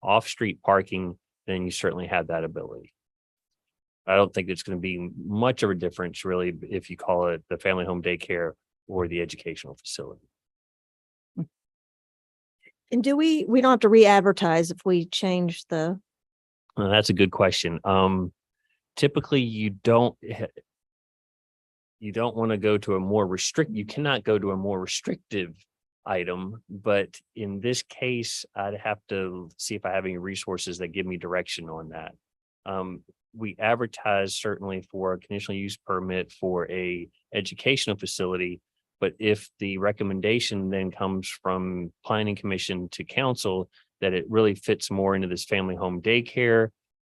off-street parking, then you certainly have that ability. I don't think it's going to be much of a difference really if you call it the family home daycare or the educational facility. And do we don't have to re-advertise if we change the, Well, that's a good question. Typically you don't want to go to you cannot go to a more restrictive item, but in this case, I'd have to see if I have any resources that give me direction on that. We advertise certainly for a conditional use permit for a educational facility, but if the recommendation then comes from planning commission to council that it really fits more into this family home daycare,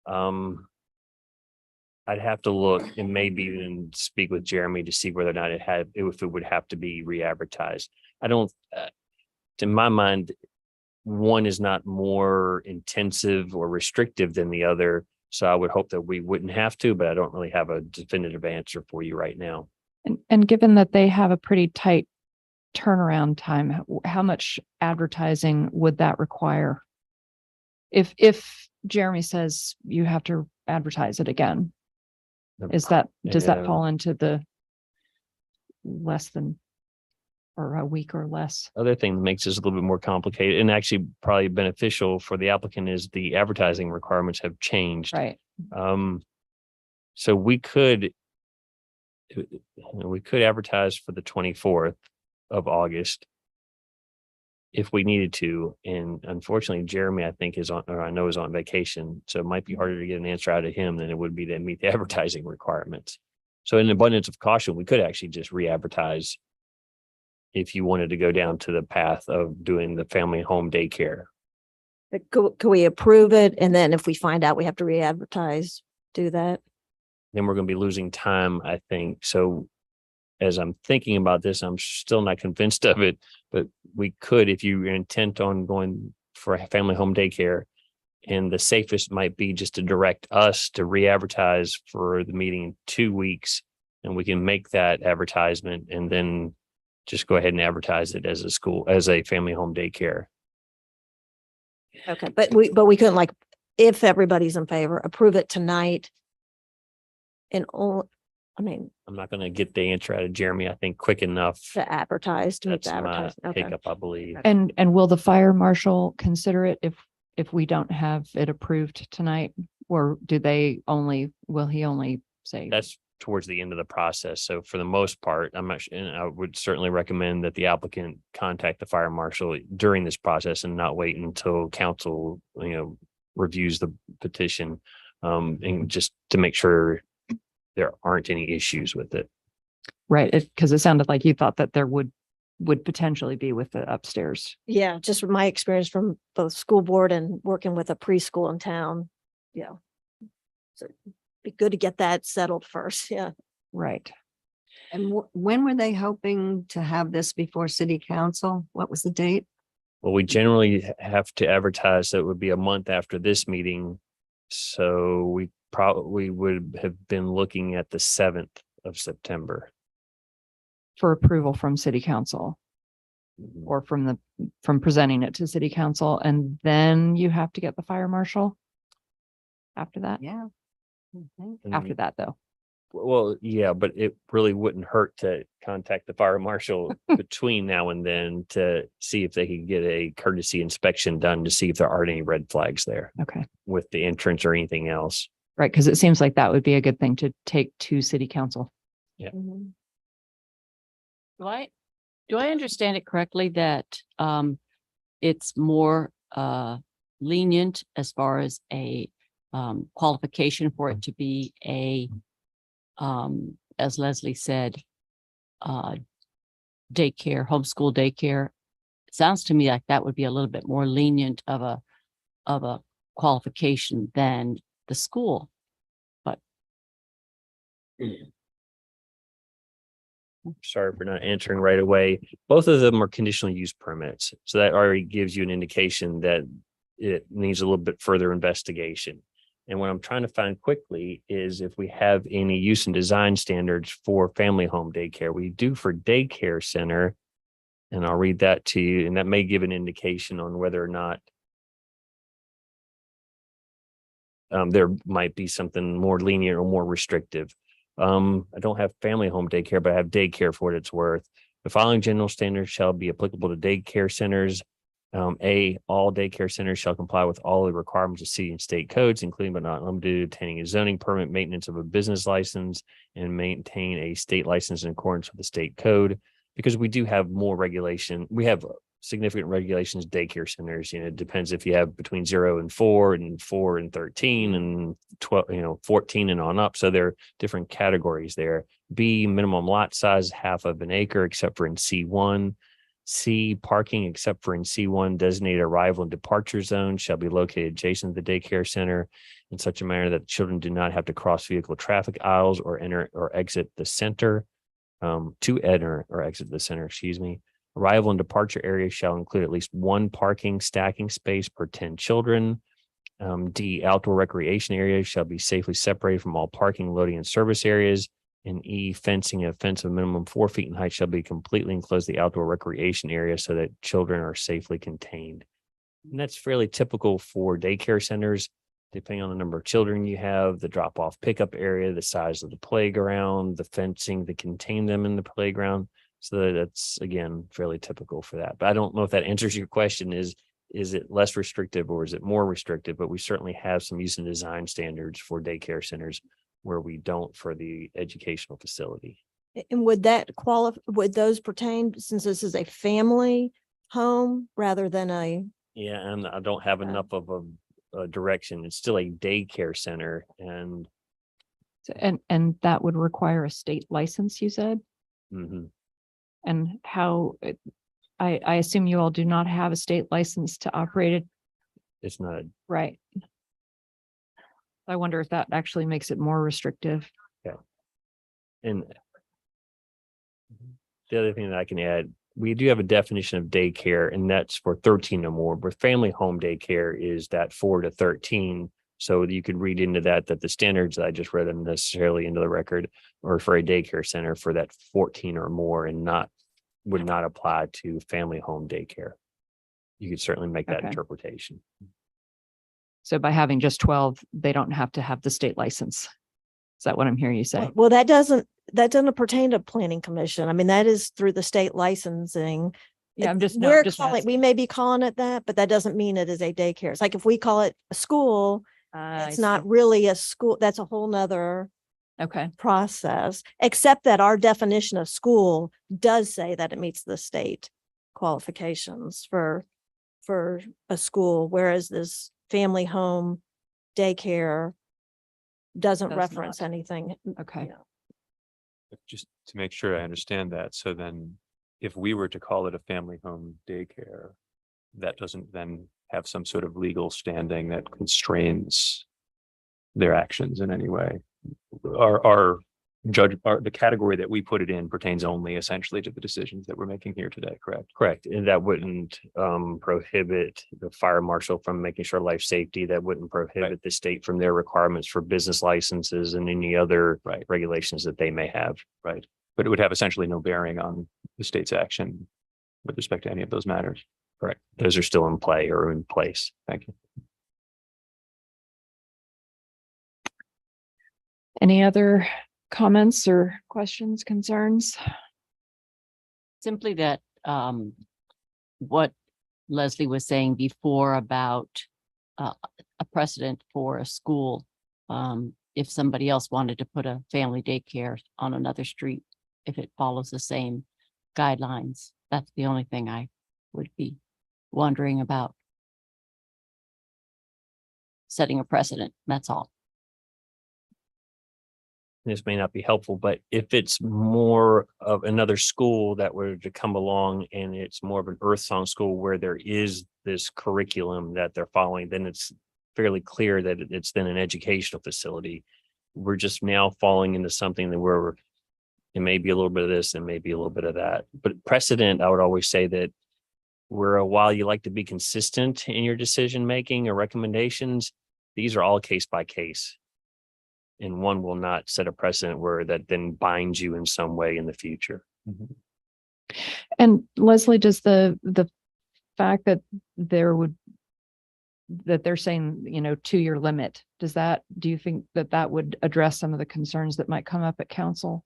I'd have to look and maybe even speak with Jeremy to see whether or not if it would have to be re-advertised. I don't, to my mind, one is not more intensive or restrictive than the other. So I would hope that we wouldn't have to, but I don't really have a definitive answer for you right now. And given that they have a pretty tight turnaround time, how much advertising would that require? If Jeremy says you have to advertise it again, does that fall into the less than or a week or less? Other thing that makes this a little bit more complicated and actually probably beneficial for the applicant is the advertising requirements have changed. Right. So we could advertise for the 24th of August if we needed to. And unfortunately, Jeremy, I think is on vacation. So it might be harder to get an answer out of him than it would be to meet the advertising requirements. So in abundance of caution, we could actually just re-advertise if you wanted to go down to the path of doing the family home daycare. could we approve it? And then if we find out we have to re-advertise, do that? Then we're going to be losing time, I think. So as I'm thinking about this, I'm still not convinced of it, but we could, if you're intent on going for a family home daycare. And the safest might be just to direct us to re-advertise for the meeting in 2 weeks. And we can make that advertisement and then just go ahead and advertise it as a school, as a family home daycare. Okay, but we couldn't, like, if everybody's in favor, approve it tonight. And all, I mean, I'm not going to get the answer out of Jeremy, I think, quick enough. to advertise, to meet That's the my advertising. Okay. hiccup, I believe. And will the fire marshal consider it if we don't have it approved tonight? Or will he only say? That's towards the end of the process. So for the most part, I'm not sure, and I would certainly recommend that the applicant contact the fire marshal during this process and not wait until council, reviews the petition. And just to make sure there aren't any issues with it. Right, because it sounded like you thought that there would potentially be with the upstairs. Yeah, just from my experience from both school board and working with a preschool in town. Yeah. So be good to get that settled first. Yeah. Right. And when were they hoping to have this before city council? What was the date? Well, we generally have to advertise that it would be a month after this meeting. So we probably would have been looking at the 7th of September. For approval from city council or from presenting it to city council. And then you have to get the fire marshal after that. Yeah. Okay. After that, though. Well, yeah, but it really wouldn't hurt to contact the fire marshal between now and then to see if they could get a courtesy inspection done to see if there aren't any red flags there Okay. with the entrance or anything else. Right. Because it seems like that would be a good thing to take to city council. Mhm. Do I understand it correctly that it's more lenient as far as a qualification for it to be a as Leslie said, daycare, homeschool daycare? It sounds to me like that would be a little bit more lenient of a qualification than the school. But Sorry for not answering right away. Both of them are conditional use permits. So that already gives you an indication that it needs a little bit further investigation. And what I'm trying to find quickly is if we have any use and design standards for family home daycare. We do for daycare center. And I'll read that to you. And that may give an indication on whether or not there might be something more lenient or more restrictive. I don't have family home daycare, but I have daycare for what it's worth. The following general standards shall be applicable to daycare centers. All daycare centers shall comply with all the requirements of city and state codes, including but not limited to obtaining a zoning permit, maintenance of a business license, and maintain a state license in accordance with the state code. Because we do have more regulation. We have significant regulations, daycare centers. It depends if you have between 0 and 4 and 4 and 13 and 12, 14 and on up. So there are different categories there. B, minimum lot size, 1/2 acre, except for in C1. C, parking except for in C1 designated arrival and departure zones shall be located adjacent to the daycare center in such a manner that children do not have to cross vehicle traffic aisles or enter or exit the center. To enter or exit the center, Arrival and departure areas shall include at least one parking stacking space per 10 children. D, outdoor recreation areas shall be safely separated from all parking, loading, and service areas. And E, fencing, a fence of minimum 4 feet in height shall be completely enclosed the outdoor recreation area so that children are safely contained. And that's fairly typical for daycare centers, depending on the number of children you have, the drop-off pickup area, the size of the playground, the fencing to contain them in the playground. So that's, again, fairly typical for that. But I don't know if that answers your question. Is it less restrictive or is it more restrictive? But we certainly have some use and design standards for daycare centers where we don't for the educational facility. And would that would those pertain since this is a family home rather than a? Yeah, and I don't have enough of a direction. It's still a daycare center, and And that would require a state license, you said? mhm. And how, I assume you all do not have a state license to operate it, It's not right? I wonder if that actually makes it more restrictive. and the other thing that I can add, we do have a definition of daycare, and that's for 13 or more, where family home daycare is that 4 to 13. So you could read into that the standards that I just read them necessarily into the record or for a daycare center for that 14 or more and would not apply to family home daycare. You could certainly make that Okay. interpretation. So by having just 12, they don't have to have the state license. Is that what I'm hearing you say? Well, that doesn't pertain to planning commission. I mean, that is through the state licensing. Yeah, I'm just, no, We're I'm just calling, asking. we may be calling it that, but that doesn't mean it is a daycare. It's like if we call it a school, I it's see. not really a school. That's a whole nother Okay, process, except that our definition of school does say that it meets the state qualifications for a school, whereas this family home daycare doesn't Does reference not. anything. okay. Just to make sure I understand that, so then if we were to call it a family home daycare, that doesn't then have some sort of legal standing that constrains their actions in any way. The category that we put it in pertains only essentially to the decisions that we're making here today, correct? Correct. And that wouldn't prohibit the fire marshal from making sure life safety. That wouldn't prohibit the state from their requirements for business licenses and any other regulations that they may have. Right. But it would have essentially no bearing on the state's action with respect to any of those matters. Correct. Those are still in play or in place. Thank you. Any other comments or questions, concerns? Simply that what Leslie was saying before about a precedent for a school. If somebody else wanted to put a family daycare on another street, if it follows the same guidelines, that's the only thing I would be wondering about. Setting a precedent, that's all. This may not be helpful, but if it's more of another school that were to come along and it's more of an Earth Song school where there is this curriculum that they're following, then it's fairly clear that it's then an educational facility. We're just now falling into something that where it may be a little bit of this and maybe a little bit of that. But precedent, I would always say that while you like to be consistent in your decision making or recommendations, these are all case by case. And one will not set a precedent where that then binds you in some way in the future. And Leslie, does the fact that they're saying, 2-year limit, do you think that would address some of the concerns that might come up at council?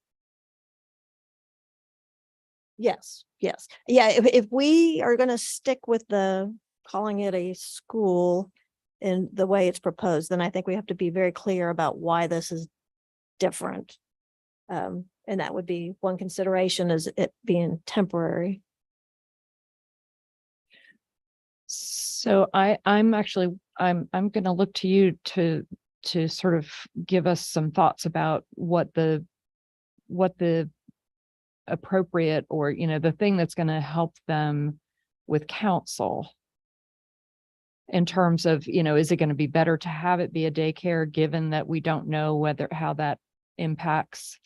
Yes, yes. Yeah, if we are going to stick with calling it a school in the way it's proposed, then I think we have to be very clear about why this is different. And that would be one consideration, is it being temporary. So I'm going to look to you to sort of give us some thoughts about what the appropriate, or the thing that's going to help them with counsel in terms of, is it going to be better to have it be a daycare, given that we don't know how that impacts?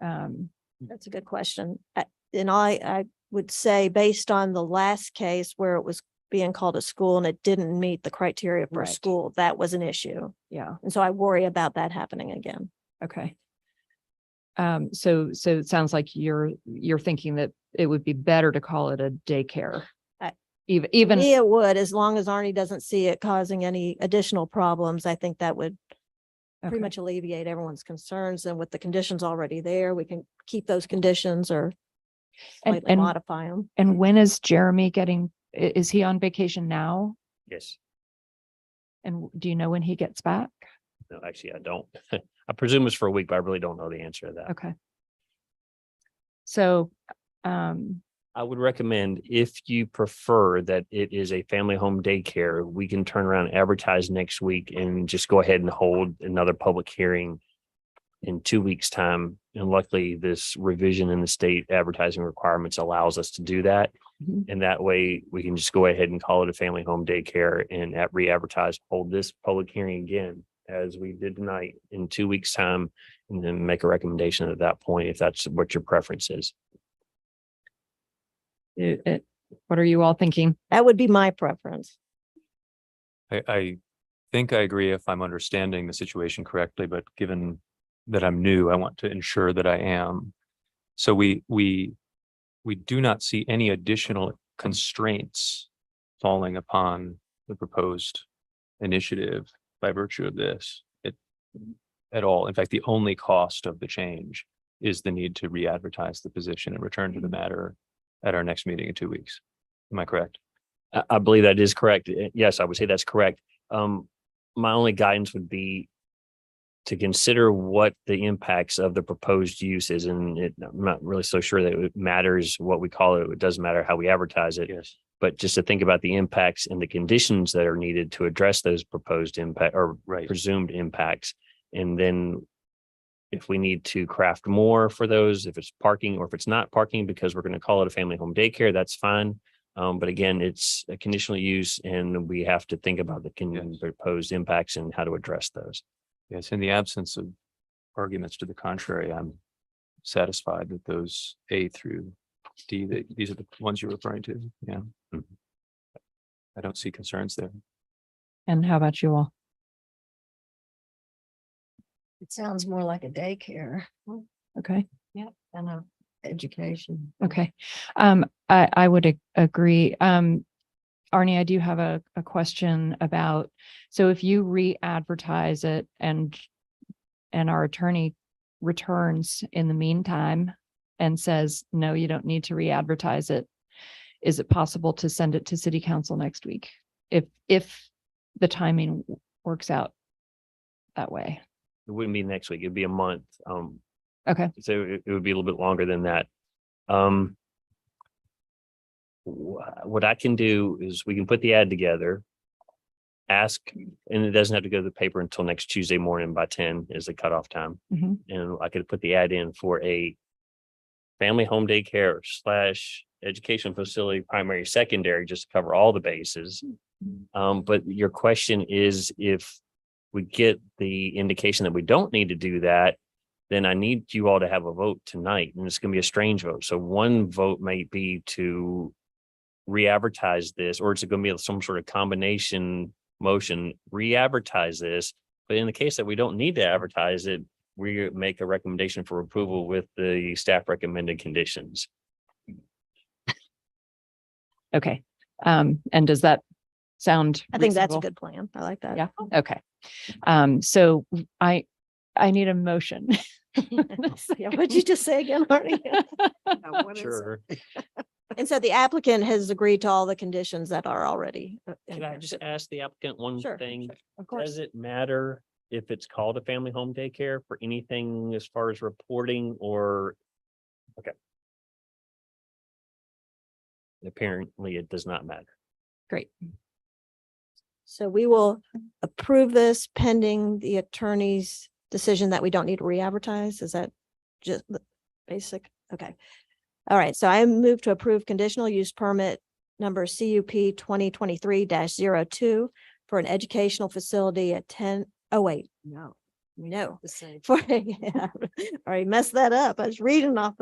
That's a good question. I would say, based on the last case where it was being called a school and it didn't meet the criteria for a Right. school, that was an issue. Yeah. And so I worry about that happening again. Okay. So it sounds like you're thinking that it would be better to call it a daycare. I- Even Me, it would, as long as Arnie doesn't see it causing any additional problems. I think that would pretty okay. much alleviate everyone's concerns. And with the conditions already there, we can keep those conditions or slightly and modify them. and when is Jeremy is he on vacation now? Yes. And do you know when he gets back? No, actually, I don't. I presume it's for a week, but I really don't know the answer to that. Okay. So, I would recommend, if you prefer that it is a family home daycare, we can turn around and advertise next week and just go ahead and hold another public hearing in 2 weeks' time. And luckily, this revision in the state advertising requirements allows us to do that. Mhm. And that way we can just go ahead and call it a family home daycare and re-advertise, hold this public hearing again, as we did tonight, in 2 weeks' time, and then make a recommendation at that point, if that's what your preference is. What are you all thinking? That would be my preference. I think I agree if I'm understanding the situation correctly, but given that I'm new, I want to ensure that I am. So we do not see any additional constraints falling upon the proposed initiative by virtue of this at all. In fact, the only cost of the change is the need to re-advertise the position and return to the matter at our next meeting in 2 weeks. Am I correct? I believe that is correct. Yes, I would say that's correct. My only guidance would be to consider what the impacts of the proposed use is. And I'm not really so sure that it matters what we call it. It doesn't matter how we advertise it. Yes. But just to think about the impacts and the conditions that are needed to address those proposed impact or Right. presumed impacts. And then if we need to craft more for those, if it's parking or if it's not parking, because we're going to call it a family home daycare, that's fine. But again, it's a conditional use and we have to think about the Yes. proposed impacts and how to address those. Yes, in the absence of arguments to the contrary, I'm satisfied that those A through D, these are the ones you're referring to. Yeah. Mhm. I don't see concerns there. And how about you all? It sounds more like a daycare Okay. than a education. Okay. I would agree. Arnie, I do have a question about, so if you re-advertise it and our attorney returns in the meantime and says, no, you don't need to re-advertise it, is it possible to send it to city council next week? If the timing works out that way. It wouldn't be next week, it'd be a month. Okay. So it would be a little bit longer than that. What I can do is we can put the ad together. Ask, and it doesn't have to go to the paper until next Tuesday morning by 10 is the cutoff time. Mhm. And I could put the ad in for a family home daycare / education facility, primary, secondary, just to cover all the bases. But your question is, if we get the indication that we don't need to do that, then I need you all to have a vote tonight, and it's going to be a strange vote. So one vote might be to re-advertise this, or it's going to be some sort of combination motion, re-advertise this. But in the case that we don't need to advertise it, we make a recommendation for approval with the staff recommended conditions. Okay. And does that sound? I think that's a reasonable? good plan. I like that. Yeah. Okay. So I need a motion. Yeah, what'd you just say again, Arnie? Sure. And so the applicant has agreed to all the conditions that are already. in Can I there. just ask the applicant one Sure, thing? Of course. Does it matter if it's called a family home daycare for anything as far as reporting or? Okay. Apparently it does not matter. Great. So we will approve this pending the attorney's decision that we don't need to re-advertise. Is that just the basic? Okay. All right. So I move to approve conditional use permit number CUP 2023-02 for an educational facility at 10. Oh, wait, No. no. The same. For a, already messed that up. I was reading off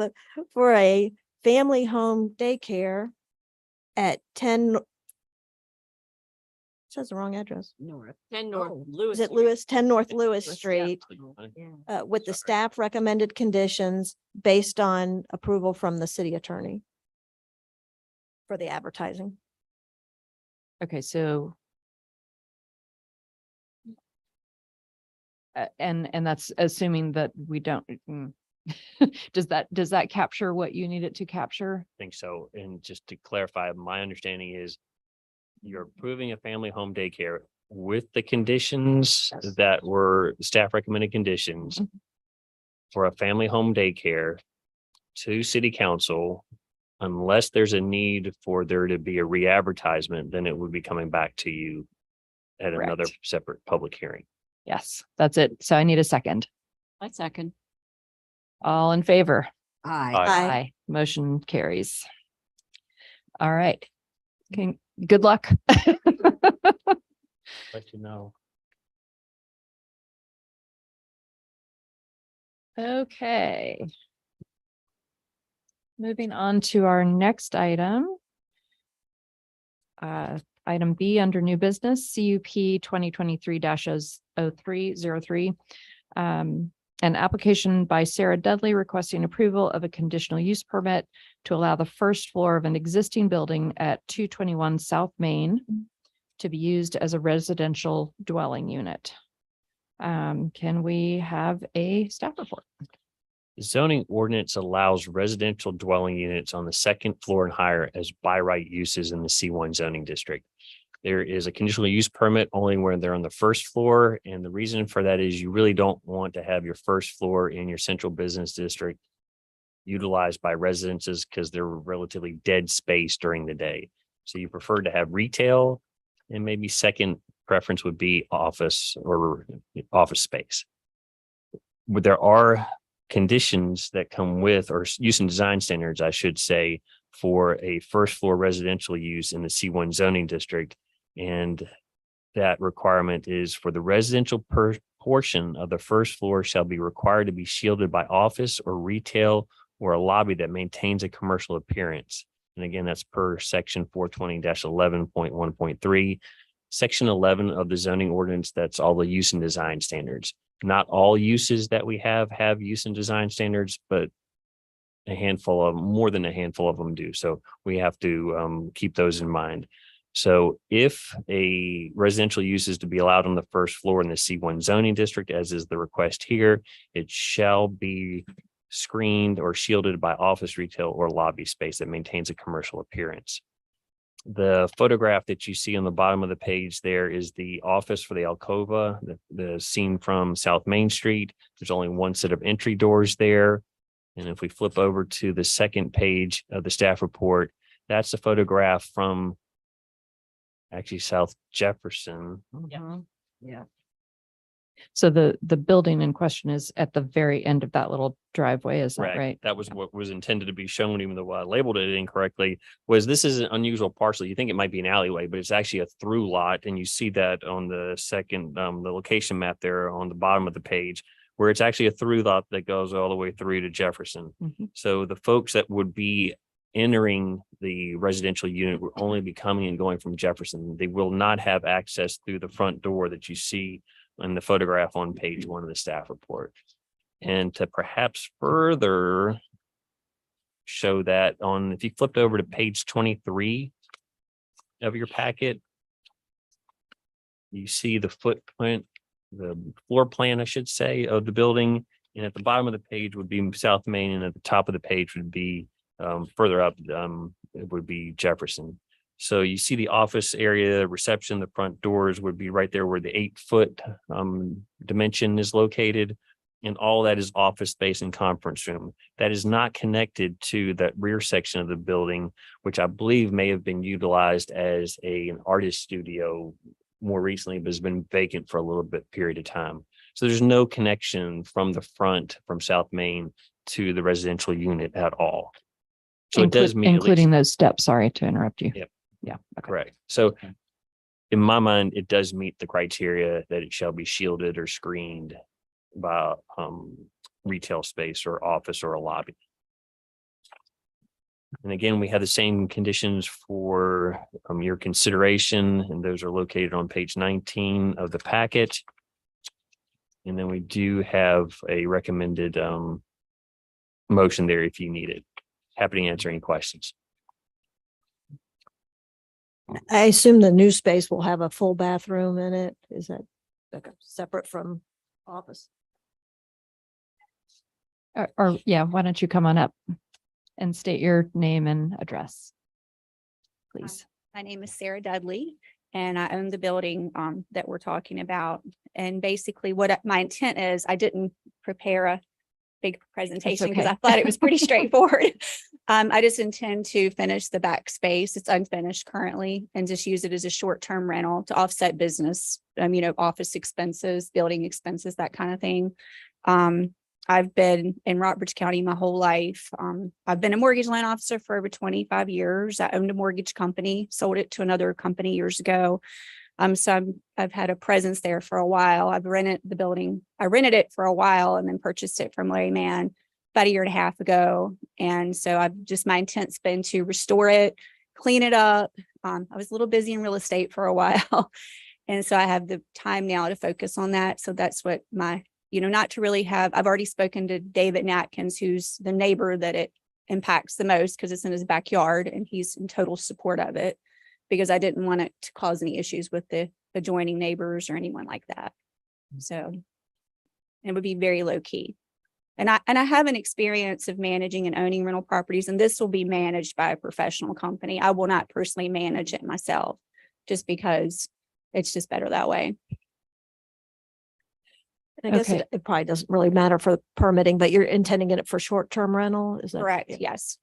for a family home daycare at 10. Says the wrong address. North. 10 North Is it Lewis, 10 North Lewis Yeah. Street, Yeah. with the Sorry. staff recommended conditions based on approval from the city attorney for the advertising. Okay, so. And that's assuming that we don't. Does that capture what you need it to capture? Think so. And just to clarify, my understanding is you're approving a family home daycare with the conditions Yes. that were staff recommended conditions for a family home daycare to city council. Unless there's a need for there to be a re-advertisement, then it would be coming back to you at another Correct. separate public hearing. Yes, that's it. So I need a second. I second. All in favor? Aye. Aye. Motion carries. All right. Good luck. Let you know. Okay. Moving on to our next item. Item B under new business, CUP 2023-0303. An application by Sarah Dudley requesting approval of a conditional use permit to allow the first floor of an existing building at 221 South Main to be used as a residential dwelling unit. Can we have a staff report? The zoning ordinance allows residential dwelling units on the second floor and higher as by right uses in the C1 zoning district. There is a conditional use permit only when they're on the first floor. And the reason for that is you really don't want to have your first floor in your central business district utilized by residences because they're relatively dead space during the day. So you prefer to have retail, and maybe second preference would be office or office space. But there are conditions that come with, or use and design standards, I should say, for a first floor residential use in the C1 zoning district. And that requirement is for the residential portion of the first floor shall be required to be shielded by office or retail or a lobby that maintains a commercial appearance. And again, that's per section 420-11.1.3. Section 11 of the zoning ordinance, that's all the use and design standards. Not all uses that we have use and design standards, but a handful of more than a handful of them do. So we have to keep those in mind. So if a residential use is to be allowed on the first floor in the C1 zoning district, as is the request here, it shall be screened or shielded by office, retail, or lobby space that maintains a commercial appearance. The photograph that you see on the bottom of the page there is the office for the Alcova, the scene from South Main Street. There's only one set of entry doors there. And if we flip over to the second page of the staff report, that's a photograph from actually South Jefferson. Yeah. So the building in question is at the very end of that little driveway, is that right? That was what was intended to be shown, even though I labeled it incorrectly. This is an unusual parcel. You think it might be an alleyway, but it's actually a through lot. And you see that on the second, the location map there on the bottom of the page, where it's actually a through lot that goes all the way through to Jefferson. So the folks that would be entering the residential unit will only be coming and going from Jefferson. They will not have access through the front door that you see in the photograph on page 1 of the staff report. And to perhaps further show that, if you flipped over to page 23 of your packet, you see the footprint, the floor plan, I should say, of the building. And at the bottom of the page would be South Main, and at the top of the page would be further up, it would be Jefferson. So you see the office area, reception, the front doors would be right there where the 8-foot dimension is located. And all that is office space and conference room. That is not connected to that rear section of the building, which I believe may have been utilized as an artist studio more recently, but has been vacant for a little bit period of time. So there's no connection from the front, from South Main to the residential unit at all. So it does meet, including those steps. Sorry to interrupt you. Yep. Yeah. Okay. Correct. So in my mind, it does meet the criteria that it shall be shielded or screened by retail space or office or a lobby. And again, we have the same conditions for your consideration, and those are located on page 19 of the packet. And then we do have a recommended motion there if you need it. Happy to answer any questions. I assume the new space will have a full bathroom in it. Is that separate from office? Or yeah, why don't you come on up and state your name and address, please? My name is Sarah Dudley, and I own the building that we're talking about. And basically my intent is, I didn't prepare a big presentation because okay. I thought it was pretty straightforward. I just intend to finish the back space. It's unfinished currently, and just use it as a short-term rental to offset business, office expenses, building expenses, that kind of thing. I've been in Rockbridge County my whole life. I've been a mortgage loan officer for over 25 years. I owned a mortgage company, sold it to another company years ago. So I've had a presence there for a while. I've rented the building. I rented it for a while and then purchased it from Larry Mann about a year and a half ago. And so my intent's been to restore it, clean it up. I was a little busy in real estate for a while. And so I have the time now to focus on that. So that's what not to really I've already spoken to David Natkins, who's the neighbor that it impacts the most because it's in his backyard, and he's in total support of it because I didn't want it to cause any issues with the adjoining neighbors or anyone like that. So it would be very low key. And I have an experience of managing and owning rental properties, and this will be managed by a professional company. I will not personally manage it myself just because it's just better that way. I guess Okay. it probably doesn't really matter for permitting, but you're intending it for short-term rental, is that? Correct, yes.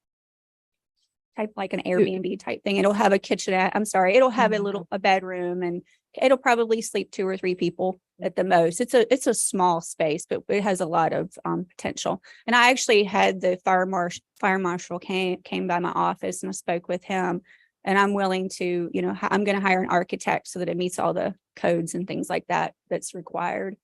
Type like an Airbnb type thing. It'll have a kitchenette. I'm sorry, it'll have a bedroom, and it'll probably sleep 2 or 3 people at the most. It's a small space, but it has a lot of potential. And I actually had the fire marshal came by my office, and I spoke with him. And I'm willing to, I'm going to hire an architect so that it meets all the codes and things like that that's required.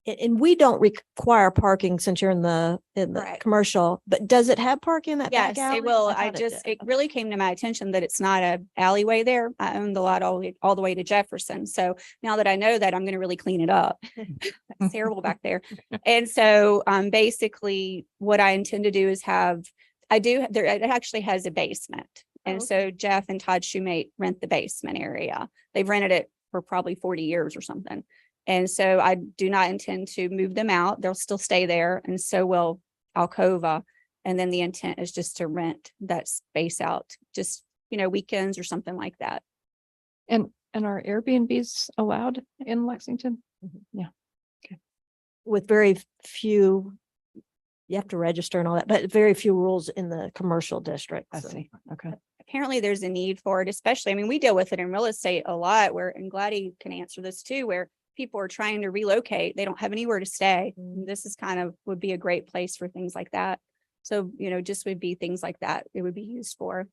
And we don't require parking since you're in the Correct. commercial, but does it have parking in that Yes, back alley? it will. thought It did. really came to my attention that it's not a alleyway there. I own the lot all the way to Jefferson. So now that I know that, I'm going to really clean it up. It's terrible back there. And so basically what I intend to do is it actually has a basement. And so Jeff and Todd Shoemate rent the basement area. They've rented it for probably 40 years or something. And so I do not intend to move them out. They'll still stay there, and so will Alcova. And then the intent is just to rent that space out, just, weekends or something like that. And are Airbnbs allowed in Lexington? With very few, you have to register and all that, but very few rules in the commercial district. I so. see. Okay. Apparently there's a need for it, especially, we deal with it in real estate a lot and Gladys can answer this too, where people are trying to relocate. They don't have anywhere to stay. This is would be a great place for things like that. So, just would be things like that it would be used for.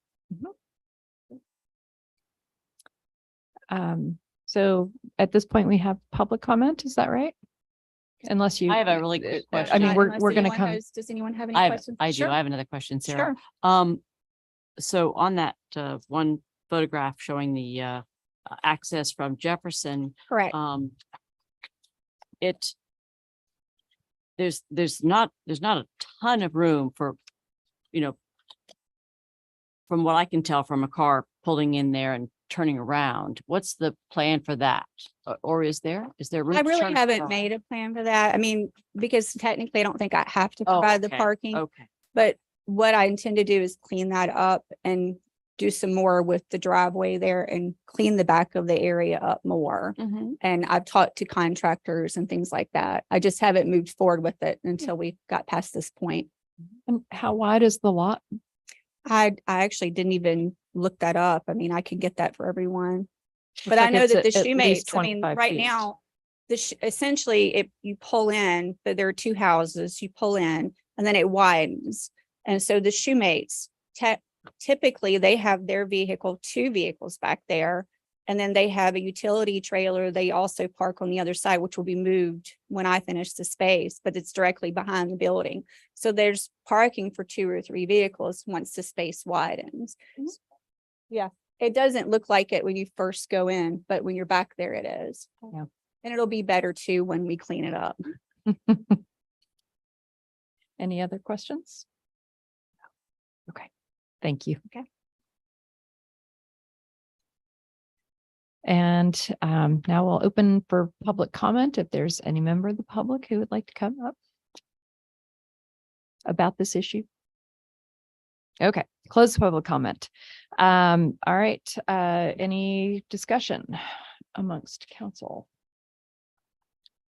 So at this point, we have public comment. Is that right? Unless you. I have a really quick I question. mean, Unless we're going to anyone come. Does anyone have any I questions? do. Sure. I have another question, Sarah. Sure. So on that one photograph showing the access from Jefferson, Correct. there's not a ton of room for, from what I can tell from a car pulling in there and turning around. What's the plan for that? Or is there room? I to really turn haven't around? made a plan for that. because technically I don't think I have to Oh, provide the okay. parking, Okay. but what I intend to do is clean that up and do some more with the driveway there and clean the back of the area up more. And I've talked to contractors and things like that. I just haven't moved forward with it until we got past this point. And how wide is the lot? I actually didn't even look that up. I could get that for everyone. But Looks I like know it's that the at least shoemates, 25 right feet. now, essentially, if you pull in, but there are 2 houses, you pull in and then it widens. And so the shoemates, typically they have their 2 vehicles back there. And then they have a utility trailer. They also park on the other side, which will be moved when I finish the space, but it's directly behind the building. So there's parking for 2 or 3 vehicles once the space widens. Yeah, it doesn't look like it when you first go in, but when you're back there, it is. Yeah. And it'll be better too when we clean it up. Any other questions? Okay, thank you. Okay. And now we'll open for public comment if there's any member of the public who would like to come up about this issue. Okay, close the public comment. All right, any discussion amongst council?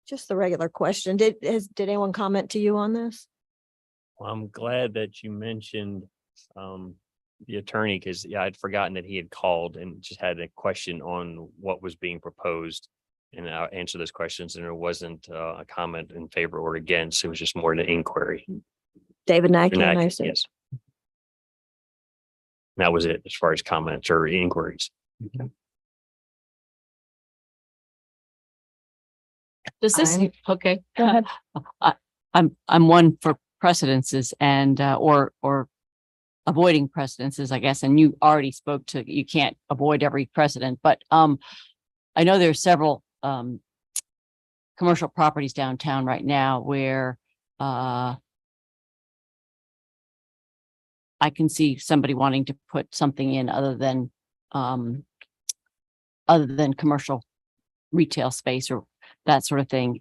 Just the regular question. Did anyone comment to you on this? Well, I'm glad that you mentioned the attorney, because I'd forgotten that he had called and just had a question on what was being proposed. And I'll answer those questions, and there wasn't a comment in favor or against. It was just more an inquiry. David Nack, Yes. That was it as far as comments or inquiries. Does this, okay. Go ahead. I'm one for precedences and, or avoiding precedences, I guess. And you already spoke to, you can't avoid every precedent, but, I know there's several, commercial properties downtown right now where, I can see somebody wanting to put something in other than commercial retail space or that sort of thing.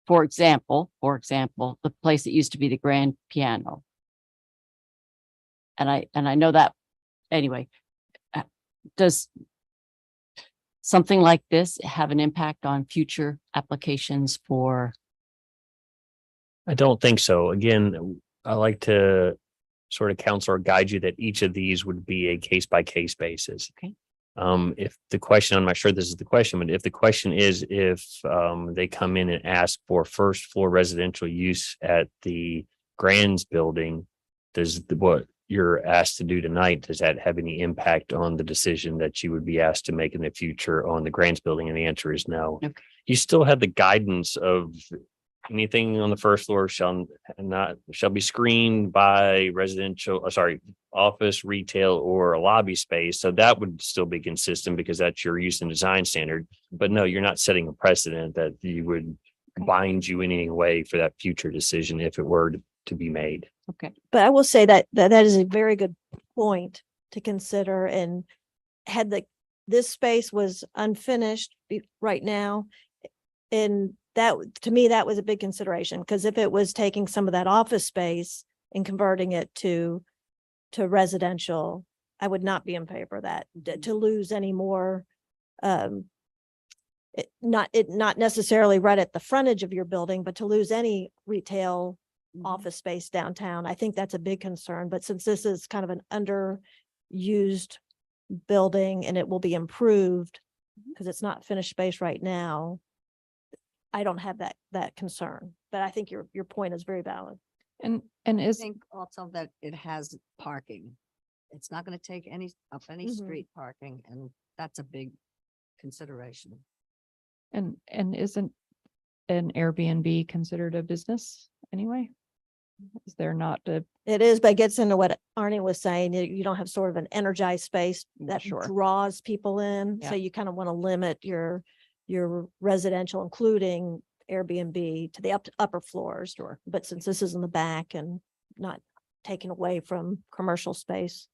For example, the place that used to be the Grand Piano. And I know that, anyway, does something like this have an impact on future applications for? I don't think so. Again, I like to sort of counsel or guide you that each of these would be a case by case basis. Okay. If the question, I'm not sure this is the question, but if the question is if they come in and ask for first floor residential use at the Grands building, what you're asked to do tonight, does that have any impact on the decision that you would be asked to make in the future on the Grands building? And the answer is no. Okay. You still have the guidance of anything on the first floor shall be screened by office, retail, or a lobby space. So that would still be consistent because that's your use and design standard. But no, you're not setting a precedent that you would bind you in any way for that future decision if it were to be made. Okay. But I will say that is a very good point to consider. And had this space was unfinished right now, and that, to me, that was a big consideration, because if it was taking some of that office space and converting it to residential, I would not be in favor of that, to lose any more. Not necessarily right at the frontage of your building, but to lose any retail office space downtown. I think that's a big concern. But since this is kind of an underused building and it will be improved because it's not finished space right now, I don't have that concern. But I think your point is very valid. And I is, think also that it has parking. It's not going to take any Mhm. street parking, and that's a big consideration. and isn't an Airbnb considered a business anyway? Is there not a, It is, but it gets into what Arnie was saying. You don't have sort of an energized space that Sure. draws people in. Yeah. So you kind of want to limit your residential, including Airbnb, to the upper floors. Sure. But since this is in the back and not taken away from commercial space.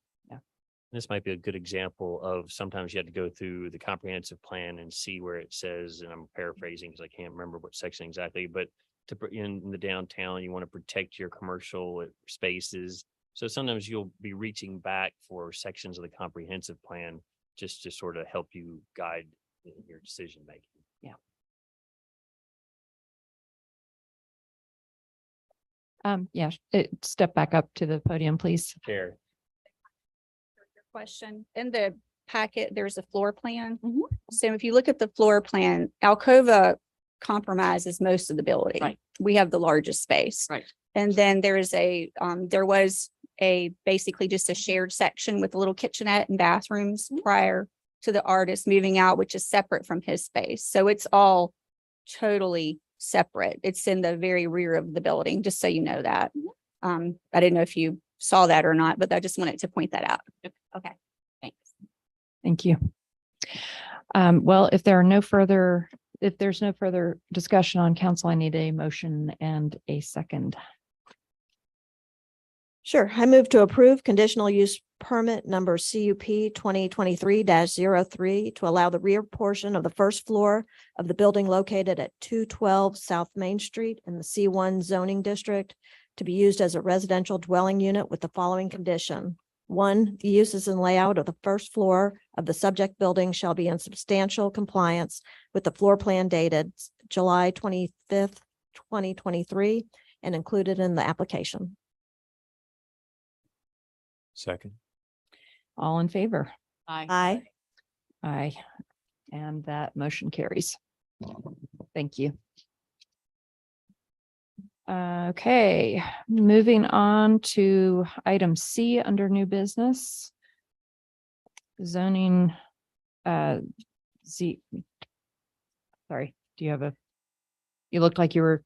This might be a good example of sometimes you have to go through the comprehensive plan and see where it says, and I'm paraphrasing because I can't remember what section exactly, but to put in the downtown, you want to protect your commercial spaces. So sometimes you'll be reaching back for sections of the comprehensive plan just to sort of help you guide your decision making. yeah, step back up to the podium, please. Chair. Question. In the packet, there's a floor plan. Mhm. So if you look at the floor plan, Alcova compromises most of the building. Right. We have the largest space. Right. And then there was basically just a shared section with a little kitchenette and bathrooms prior to the artist moving out, which is separate from his space. So it's all totally separate. It's in the very rear of the building, just so you know that. I didn't know if you saw that or not, but I just wanted to point that out. Okay, thanks. Thank you. Well, if there's no further discussion on council, I need a motion and a second. Sure. I move to approve conditional use permit number CUP 2023-03 to allow the rear portion of the first floor of the building located at 212 South Main Street in the C1 zoning district to be used as a residential dwelling unit with the following condition. 1, the uses and layout of the first floor of the subject building shall be in substantial compliance with the floor plan dated July 25th, 2023, and included in the application. Second. All in favor? Aye. Aye. And that motion carries. Thank you. Okay, moving on to item C under new business. Zoning, sorry, do you have a You looked like you were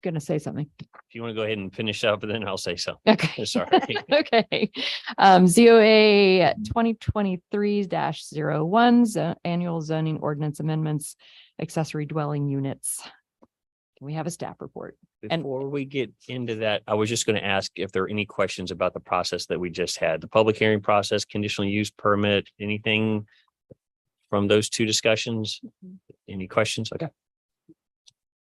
gonna say something. If you want to go ahead and finish up, then I'll say something. Okay. Sorry. Okay. ZOA 2023-01, annual zoning ordinance amendments, accessory dwelling units. Can we have a staff report? And- Before we get into that, I was just going to ask if there are any questions about the process that we just had, the public hearing process, conditional use permit, anything from those two discussions? Any questions? Okay.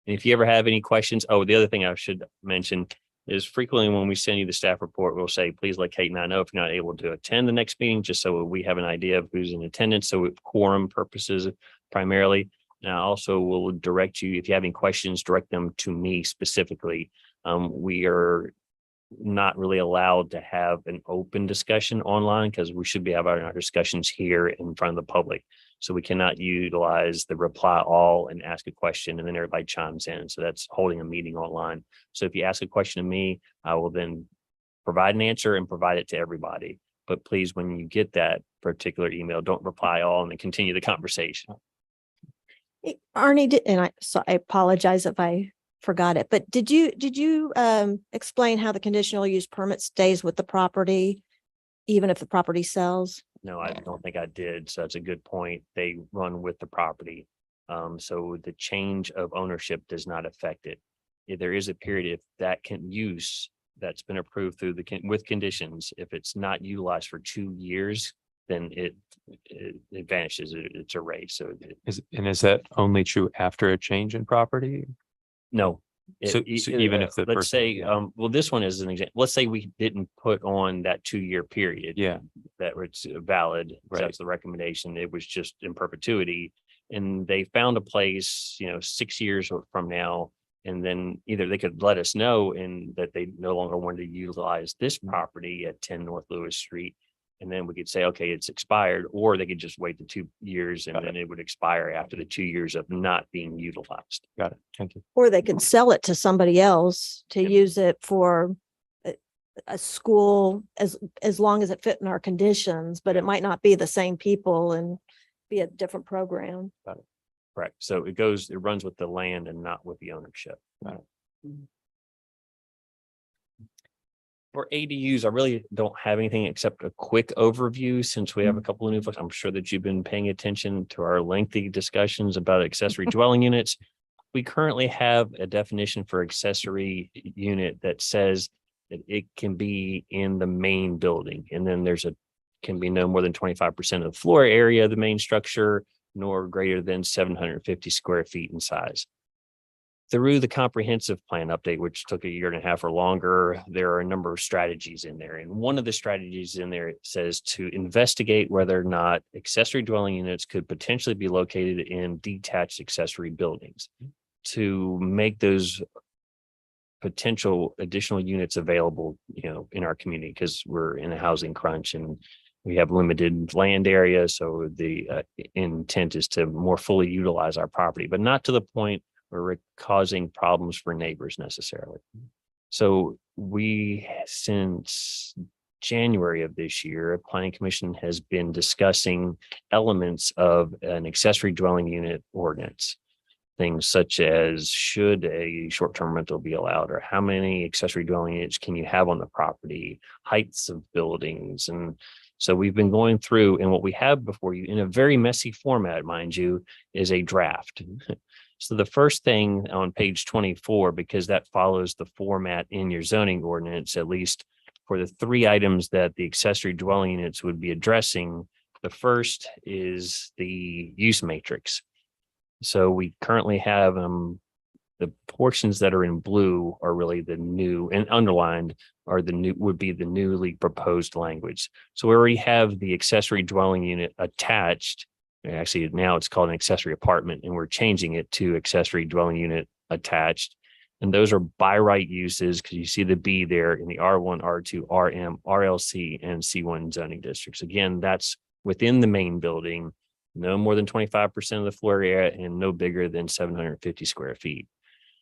And if you ever have any questions, oh, the other thing I should mention is frequently when we send you the staff report, we'll say, please let Kate and I know if you're not able to attend the next meeting, just so we have an idea of who's in attendance. So quorum purposes primarily. And I also will direct you, if you have any questions, direct them to me specifically. We are not really allowed to have an open discussion online because we should be having our discussions here in front of the public. So we cannot utilize the reply all and ask a question and then everybody chimes in. So that's holding a meeting online. So if you ask a question to me, I will then provide an answer and provide it to everybody. But please, when you get that particular email, don't reply all and then continue the conversation. Arnie, I apologize if I forgot it, but did you explain how the conditional use permit stays with the property, even if the property sells? No, I don't think I did. So that's a good point. They run with the property. So the change of ownership does not affect it. If there is a period, if that can use that's been approved through with conditions, if it's not utilized for 2 years, then it vanishes. It's erased. So Is that only true after a change in property? no. So even if the let's person- say, yeah. well, this one is an example. Let's say we didn't put on that 2-year period. Yeah, That it's valid. Right. That's the recommendation. It was just in perpetuity. And they found a place, 6 years from now. And then either they could let us know and that they no longer wanted to utilize this property at 10 North Lewis Street. And then we could say, okay, it's expired, or they could just wait the 2 years and Got then it would expire after the 2 years of not being utilized. got it. Thank you. Or they could sell it to somebody else to Yep. use it for a school as long as it fit in our conditions, but it might not be the same people and be a different program. Correct. So it runs with the land and not with the ownership. For ADUs, I really don't have anything except a quick overview since we have a couple of new folks. I'm sure that you've been paying attention to our lengthy discussions about accessory dwelling units. We currently have a definition for accessory unit that says that it can be in the main building. And then can be no more than 25% of the floor area of the main structure, nor greater than 750 square feet in size. Through the comprehensive plan update, which took 1.5 years or longer, there are a number of strategies in there. And one of the strategies in there says to investigate whether or not accessory dwelling units could potentially be located in detached accessory buildings to make those potential additional units available, in our community, because we're in a housing crunch and we have limited land area. So the intent is to more fully utilize our property, but not to the point where we're causing problems for neighbors necessarily. So since January of this year, Planning Commission has been discussing elements of an accessory dwelling unit ordinance. Things such as, should a short-term rental be allowed, or how many accessory dwelling units can you have on the property, heights of buildings. And so we've been going through, and what we have before you in a very messy format, mind you, is a draft. So the first thing on page 24, because that follows the format in your zoning ordinance, at least for the 3 items that the accessory dwelling units would be addressing, the first is the use matrix. So we currently have the portions that are in blue are really the new, and underlined would be the newly proposed language. So we already have the accessory dwelling unit attached. Actually, now it's called an accessory apartment, and we're changing it to accessory dwelling unit attached. And those are by right uses, because you see the B there in the R1, R2, RM, RLC, and C1 zoning districts. Again, that's within the main building, no more than 25% of the floor area and no bigger than 750 square feet.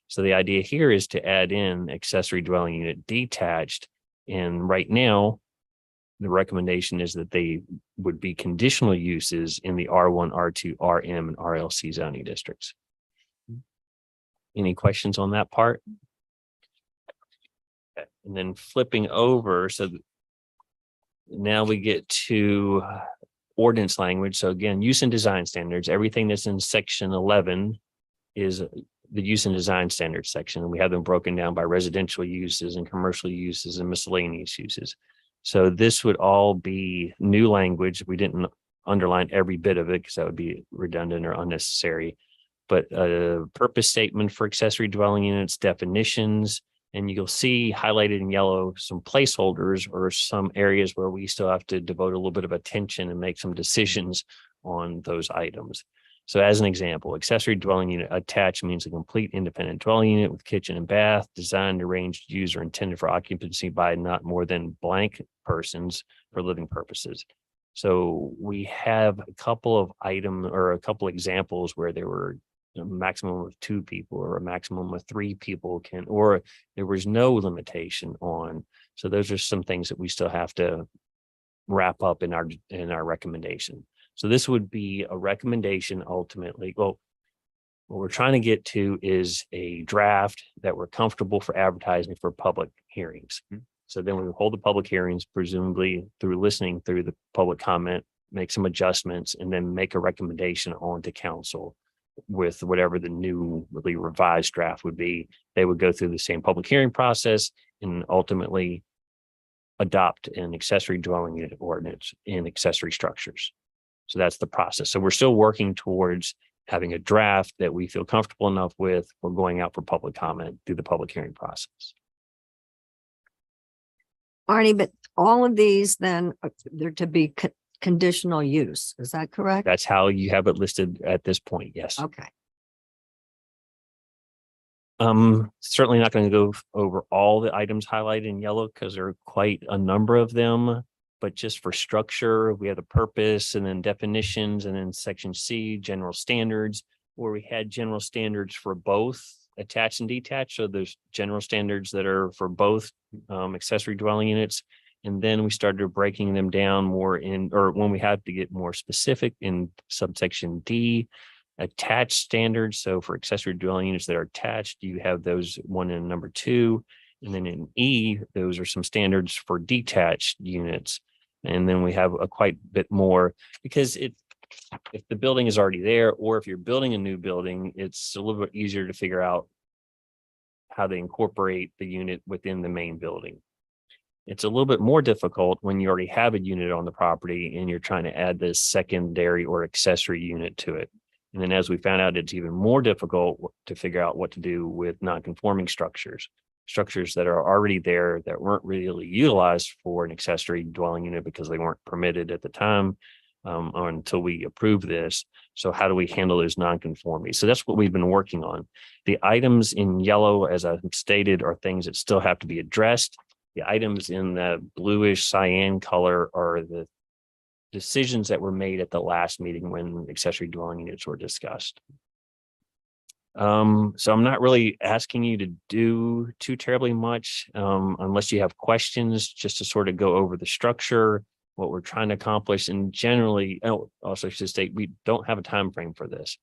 So the idea here is to add in accessory dwelling unit detached. And right now, the recommendation is that they would be conditional uses in the R1, R2, RM, and RLC zoning districts. Any questions on that part? Okay, and then flipping over, so now we get to ordinance language. So again, use and design standards, everything that's in section 11 is the use and design standards section. And we have them broken down by residential uses and commercial uses and miscellaneous uses. So this would all be new language. We didn't underline every bit of it because that would be redundant or unnecessary. But a purpose statement for accessory dwelling units, definitions, and you'll see highlighted in yellow some placeholders or some areas where we still have to devote a little bit of attention and make some decisions on those items. So as an example, accessory dwelling unit attached means a complete independent dwelling unit with kitchen and bath, designed, arranged, used, or intended for occupancy by not more than blank persons for living purposes. So we have a couple of items or a couple examples where there were a maximum of 2 people or a maximum of 3 people can, or there was no limitation on. So those are some things that we still have to wrap up in our recommendation. So this would be a recommendation ultimately. Well, what we're trying to get to is a draft that we're comfortable for advertising for public hearings. So then we hold the public hearings, presumably through listening through the public comment, make some adjustments, and then make a recommendation on to council with whatever the new really revised draft would be. They would go through the same public hearing process and ultimately adopt an accessory dwelling unit ordinance in accessory structures. So that's the process. So we're still working towards having a draft that we feel comfortable enough with. We're going out for public comment through the public hearing process. Arnie, but all of these then they're to be conditional use. Is that correct? That's how you have it listed at this point. Yes. Okay. Certainly not going to go over all the items highlighted in yellow because there are quite a number of them. But just for structure, we have the purpose and then definitions, and then section C, general standards, where we had general standards for both attached and detached. So there's general standards that are for both accessory dwelling units. And then we started breaking them down more in, or when we had to get more specific in subsection D, attached standards. So for accessory dwelling units that are attached, you have those 1 and number 2. And then in E, those are some standards for detached units. And then we have a quite bit more because if the building is already there, or if you're building a new building, it's a little bit easier to figure out how to incorporate the unit within the main building. It's a little bit more difficult when you already have a unit on the property and you're trying to add this secondary or accessory unit to it. And then as we found out, it's even more difficult to figure out what to do with non-conforming structures that are already there that weren't really utilized for an accessory dwelling unit because they weren't permitted at the time or until we approve this. So how do we handle those non-conformities? So that's what we've been working on. The items in yellow, as I stated, are things that still have to be addressed. The items in the bluish cyan color are the decisions that were made at the last meeting when accessory dwelling units were discussed. So I'm not really asking you to do too terribly much unless you have questions, just to sort of go over the structure, what we're trying to accomplish. And generally, also should state, we don't have a time frame for this.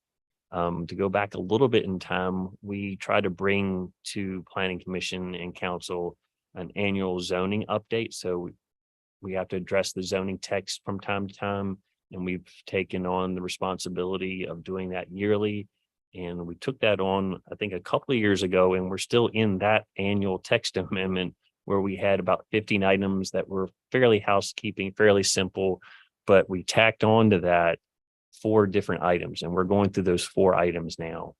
To go back a little bit in time, we try to bring to Planning Commission and Council an annual zoning update. So we have to address the zoning text from time to time, and we've taken on the responsibility of doing that yearly. And we took that on, I think, a couple of years ago, and we're still in that annual text amendment where we had about 15 items that were fairly housekeeping, fairly simple, but we tacked on to that 4 different items, and we're going through those 4 items now.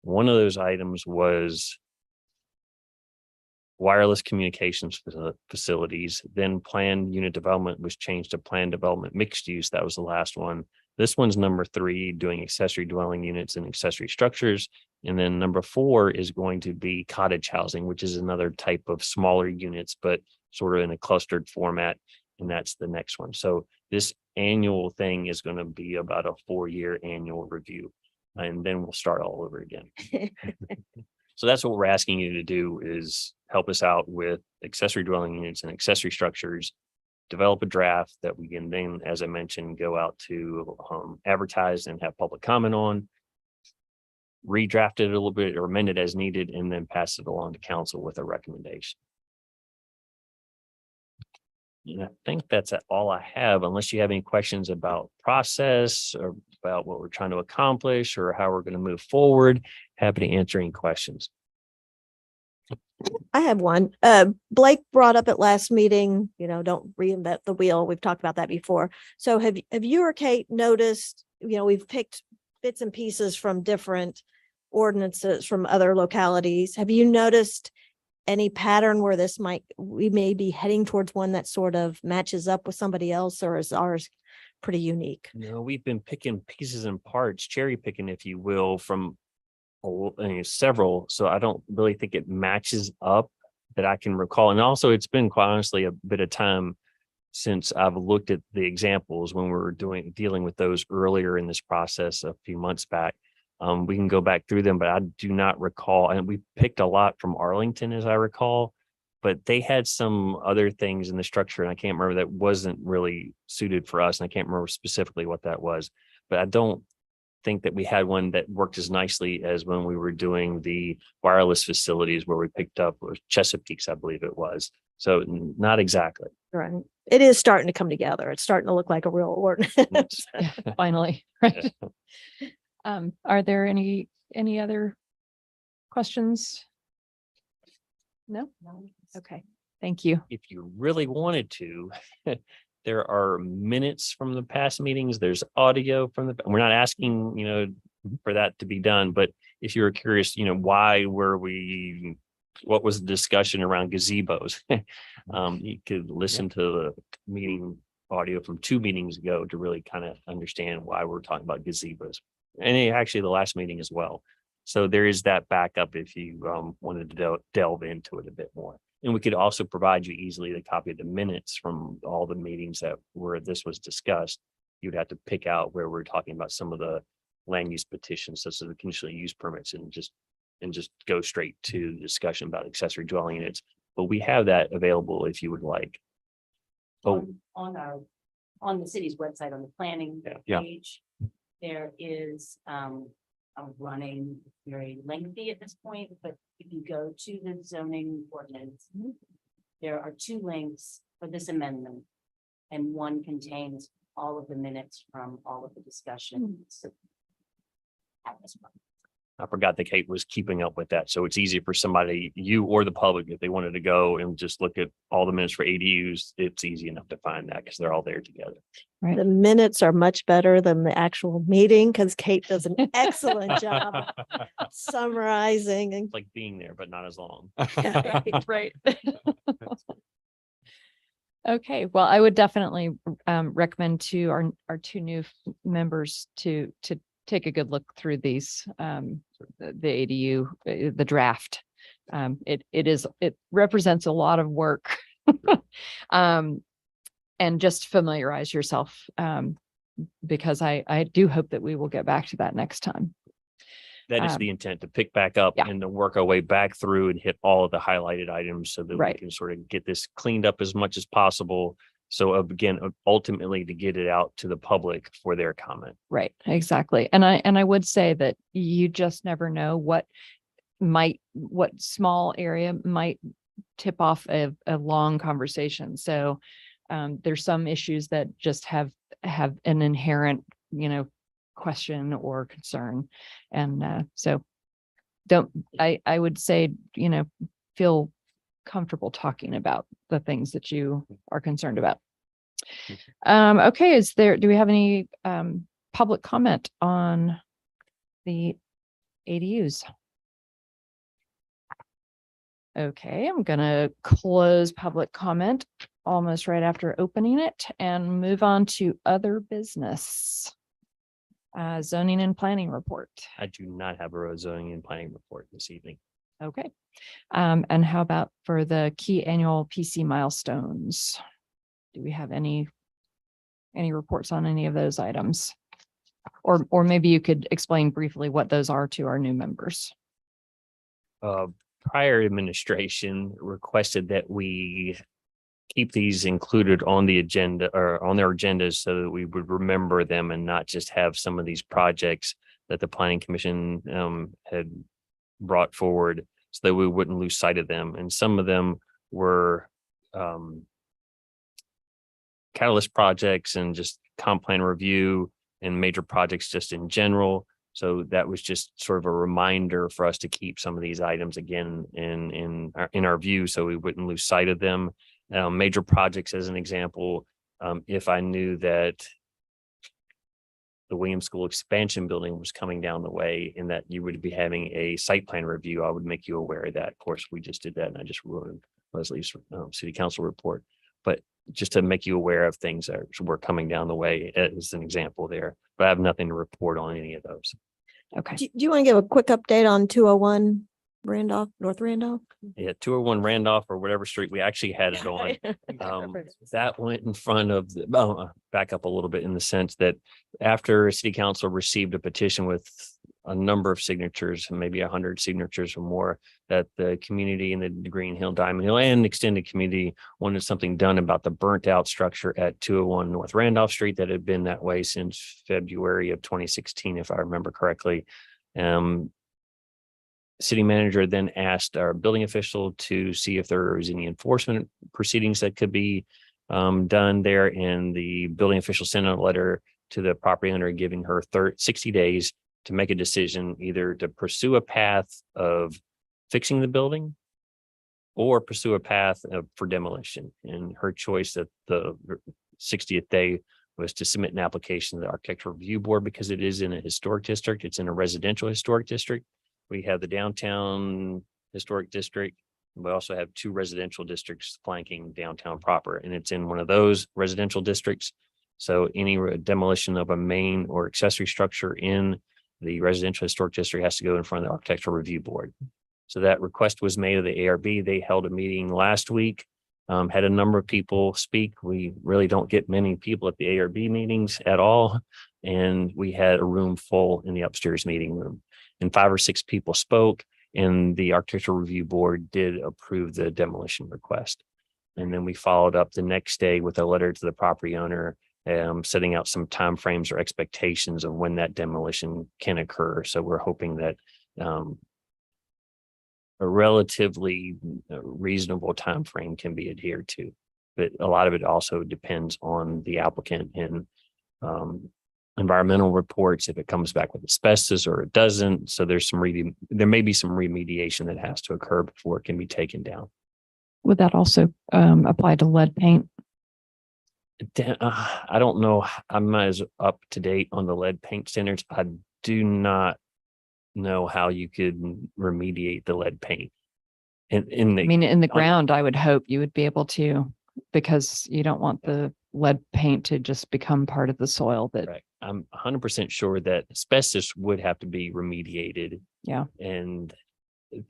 One of those items was wireless communications facilities. Then planned unit development was changed to planned development mixed use. That was the last one. This one's number 3, doing accessory dwelling units and accessory structures. And then number 4 is going to be cottage housing, which is another type of smaller units, but sort of in a clustered format. And that's the next one. So this annual thing is going to be about a 4-year annual review. And then we'll start all over again. So that's what we're asking you to do, is help us out with accessory dwelling units and accessory structures, develop a draft that we can then, as I mentioned, go out to advertise and have public comment on. redraft it a little bit or amend it as needed, and then pass it along to council with a recommendation. And I think that's all I have, unless you have any questions about process or about what we're trying to accomplish or how we're going to move forward. Happy to answer any questions. I have one. Blake brought up at last meeting, don't reinvent the wheel. We've talked about that before. So have you or Kate noticed, we've picked bits and pieces from different ordinances from other localities. Have you noticed any pattern where we may be heading towards one that sort of matches up with somebody else, or is ours pretty unique? No, we've been picking pieces and parts, cherry picking, if you will, from several. So I don't really think it matches up that I can recall. And also, it's been quite honestly a bit of time since I've looked at the examples when we were dealing with those earlier in this process a few months back. We can go back through them, but I do not recall. And we picked a lot from Arlington, as I recall, but they had some other things in the structure, and I can't remember, that wasn't really suited for us. And I can't remember specifically what that was, but I don't think that we had one that worked as nicely as when we were doing the wireless facilities where we picked up Chesapeake's, I believe it was. So not exactly. Right. It is starting to come together. It's starting to look like a real ordinance. Yeah, finally, right? Are there any other questions? No? Okay, thank you. If you really wanted to, there are minutes from the past meetings. There's audio from we're not asking, for that to be done, but if you're curious, what was the discussion around gazebos? You could listen to the meeting audio from 2 meetings ago to really kind of understand why we're talking about gazebos. And actually the last meeting as well. So there is that backup if you wanted to delve into it a bit more. And we could also provide you easily the copy of the minutes from all the meetings where this was discussed. You'd have to pick out where we're talking about some of the land use petitions, such as the conditional use permits, and just go straight to the discussion about accessory dwelling units. But we have that available if you would like. Oh, On the city's website, on the planning Yeah. page, there is a running, very lengthy at this point, but if you go to the zoning ordinance, there are 2 links for this amendment. And one contains all of the minutes from all of the discussions. At this point. I forgot that Kate was keeping up with that. So it's easy for somebody, you or the public, if they wanted to go and just look at all the minutes for ADUs, it's easy enough to find that because they're all there together. The minutes are much better than the actual meeting because Kate does an excellent job of summarizing. It's like being there, but not as long. Right. Okay, well, I would definitely recommend to our 2 new members to take a good look through these, the ADU, the draft. It represents a lot of work. And just familiarize yourself, because I do hope that we will get back to that next time. That is the intent, to pick back up Yeah. and to work our way back through and hit all of the highlighted items so that we Right. can sort of get this cleaned up as much as possible. So again, ultimately to get it out to the public for their comment. Right, exactly. And I would say that you just never know what small area might tip off a long conversation. So there's some issues that just have an inherent, question or concern. And so I would say, feel comfortable talking about the things that you are concerned about. Okay, do we have any public comment on the ADUs? Okay, I'm gonna close public comment almost right after opening it and move on to other business. Zoning and planning report. I do not have a zoning and planning report this evening. Okay. And how about for the key annual PC milestones? Do we have any reports on any of those items? Or maybe you could explain briefly what those are to our new members. Prior administration requested that we keep these included on the agenda or on their agendas so that we would remember them and not just have some of these projects that the planning commission had brought forward so that we wouldn't lose sight of them. And some of them were catalyst projects and just comp plan review and major projects just in general. So that was just sort of a reminder for us to keep some of these items again in our view, so we wouldn't lose sight of them. Major projects, as an example, if I knew that the Williams School expansion building was coming down the way and that you would be having a site plan review, I would make you aware of that. Of course, we just did that and I just wrote Leslie's city council report, but just to make you aware of things that were coming down the way as an example there, but I have nothing to report on any of those. Okay. Do you want to give a quick update on 201 Randolph, North Randolph? Yeah, 201 Randolph or whatever street, we actually had it on. That went in front of the, back up a little bit in the sense that after city council received a petition with a number of signatures, maybe 100 signatures or more, that the community in the Green Hill, Diamond Hill and extended community wanted something done about the burnt out structure at 201 North Randolph Street that had been that way since February of 2016, if I remember correctly. City manager then asked our building official to see if there was any enforcement proceedings that could be done there. And the building official sent a letter to the property owner giving her 60 days to make a decision, either to pursue a path of fixing the building or pursue a path for demolition. And her choice at the 60th day was to submit an application to the Architectural Review Board because it is in a historic district. It's in a residential historic district. We have the downtown historic district. We also have 2 residential districts flanking downtown proper, and it's in one of those residential districts. So any demolition of a main or accessory structure in the residential historic district has to go in front of the Architectural Review Board. So that request was made of the ARB. They held a meeting last week, had a number of people speak. We really don't get many people at the ARB meetings at all. And we had a room full in the upstairs meeting room. And 5 or 6 people spoke, and the Architectural Review Board did approve the demolition request. And then we followed up the next day with a letter to the property owner, setting out some timeframes or expectations of when that demolition can occur. So we're hoping that a relatively reasonable timeframe can be adhered to. But a lot of it also depends on the applicant and environmental reports, if it comes back with asbestos or it doesn't. So there's there may be some remediation that has to occur before it can be taken down. Would that also apply to lead paint? I don't know. I'm not as up to date on the lead paint standards. I do not know how you could remediate the lead paint. In the ground, I would hope you would be able to, because you don't want the lead paint to just become part of the soil. That right. I'm 100% sure that asbestos would have to be remediated. Yeah. And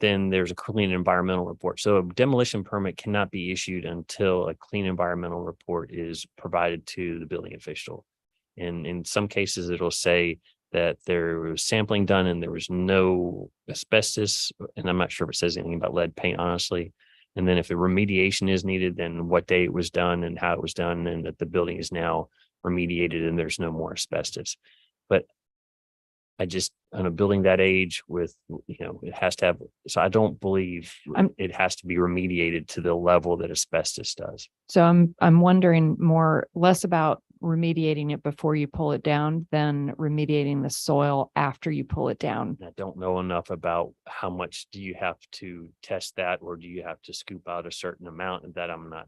then there's a clean environmental report. So a demolition permit cannot be issued until a clean environmental report is provided to the building official. And in some cases, it'll say that there was sampling done and there was no asbestos. And I'm not sure if it says anything about lead paint, honestly. And then if a remediation is needed, then what day it was done and how it was done, and that the building is now remediated and there's no more asbestos. But I just, on a building that age with, it has to have, so I don't believe it has to be remediated to the level that asbestos does. So I'm wondering less about remediating it before you pull it down than remediating the soil after you pull it down. I don't know enough about how much do you have to test that, or do you have to scoop out a certain amount that I'm not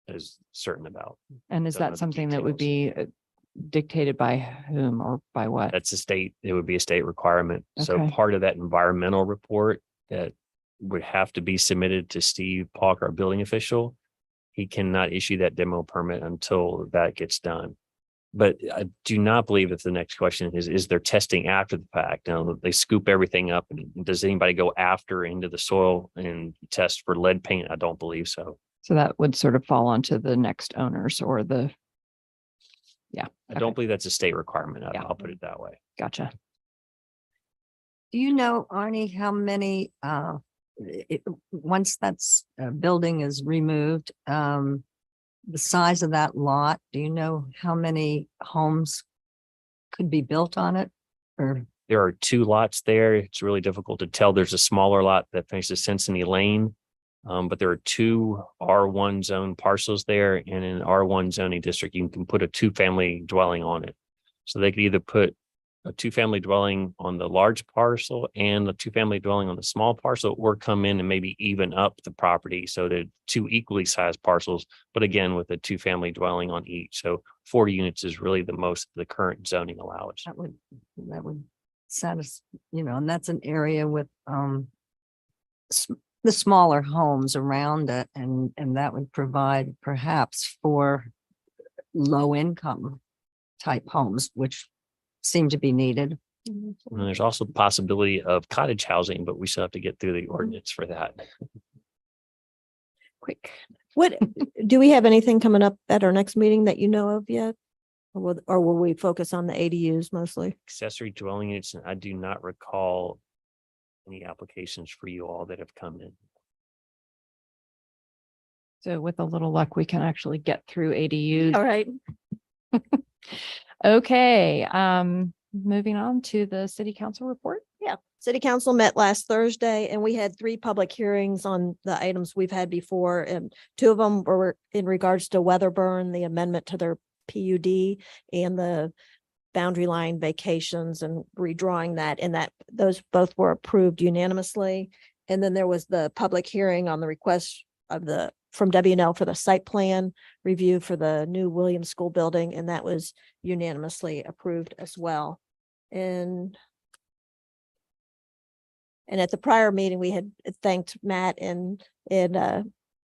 as certain about. And is Don't know that the something that would details. be dictated by whom or by what? That's it would be a state requirement. So Okay. part of that environmental report that would have to be submitted to Steve Palk, our building official. He cannot issue that demo permit until that gets done. But I do not believe if the next question is there testing after the fact? They scoop everything up, and does anybody go after into the soil and test for lead paint? I don't believe so. So that would sort of fall onto the next owners or the. Yeah. I don't believe that's a state requirement. Yeah. I'll put it that way. Gotcha. Do you know, Arnie, how many, once that's building is removed, the size of that lot, do you know how many homes could be built on it? Or There are two lots there. It's really difficult to tell. There's a smaller lot that faces Cincinnati Lane. But there are two R1 zone parcels there, and in an R1 zoning district, you can put a two-family dwelling on it. So they could either put a two-family dwelling on the large parcel and a two-family dwelling on the small parcel, or come in and maybe even up the property so that two equally sized parcels, but again, with a two-family dwelling on each. So 40 units is really the most the current zoning allows. that would satisfy, and that's an area with, the smaller homes around it, and that would provide perhaps for low income type homes, which seem to be needed. And there's also the possibility of cottage housing, but we still have to get through the ordinance for that. Quick. What, do we have anything coming up at our next meeting that you know of yet? Or will we focus on the ADUs mostly? Accessory dwelling units, and I do not recall any applications for you all that have come in. So with a little luck, we can actually get through ADUs. All right. Okay, moving on to the city council report. Yeah, city council met last Thursday and we had 3 public hearings on the items we've had before. And 2 of them were in regards to Weatherburn, the amendment to their PUD, and the boundary line vacations and redrawing that, and that those both were approved unanimously. And then there was the public hearing on the request of from W&L for the site plan review for the new Williams School building, and that was unanimously approved as well. And at the prior meeting, we had thanked Matt and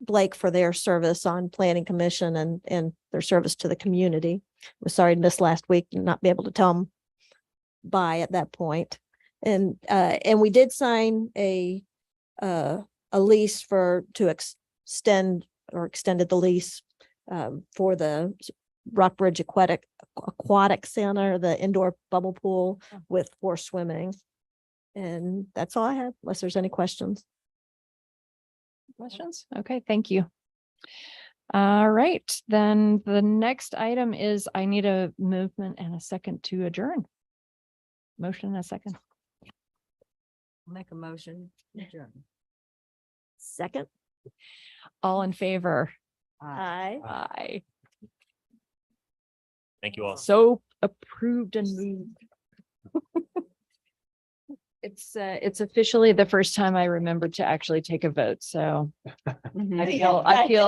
Blake for their service on planning commission and their service to the community. Was sorry to miss last week and not be able to tell them bye at that point. And we did sign a lease extended the lease for the Rockbridge Aquatic Center, the indoor bubble pool with forced swimming. And that's all I have, unless there's any questions. Questions? Okay, thank you. All right, then the next item is I need a movement and a second to adjourn. Motion and a second. Make a motion. Adjourn. Second. All in favor? Aye. Aye. Thank you all. So approved and moved. It's officially the first time I remembered to actually take a vote, so I feel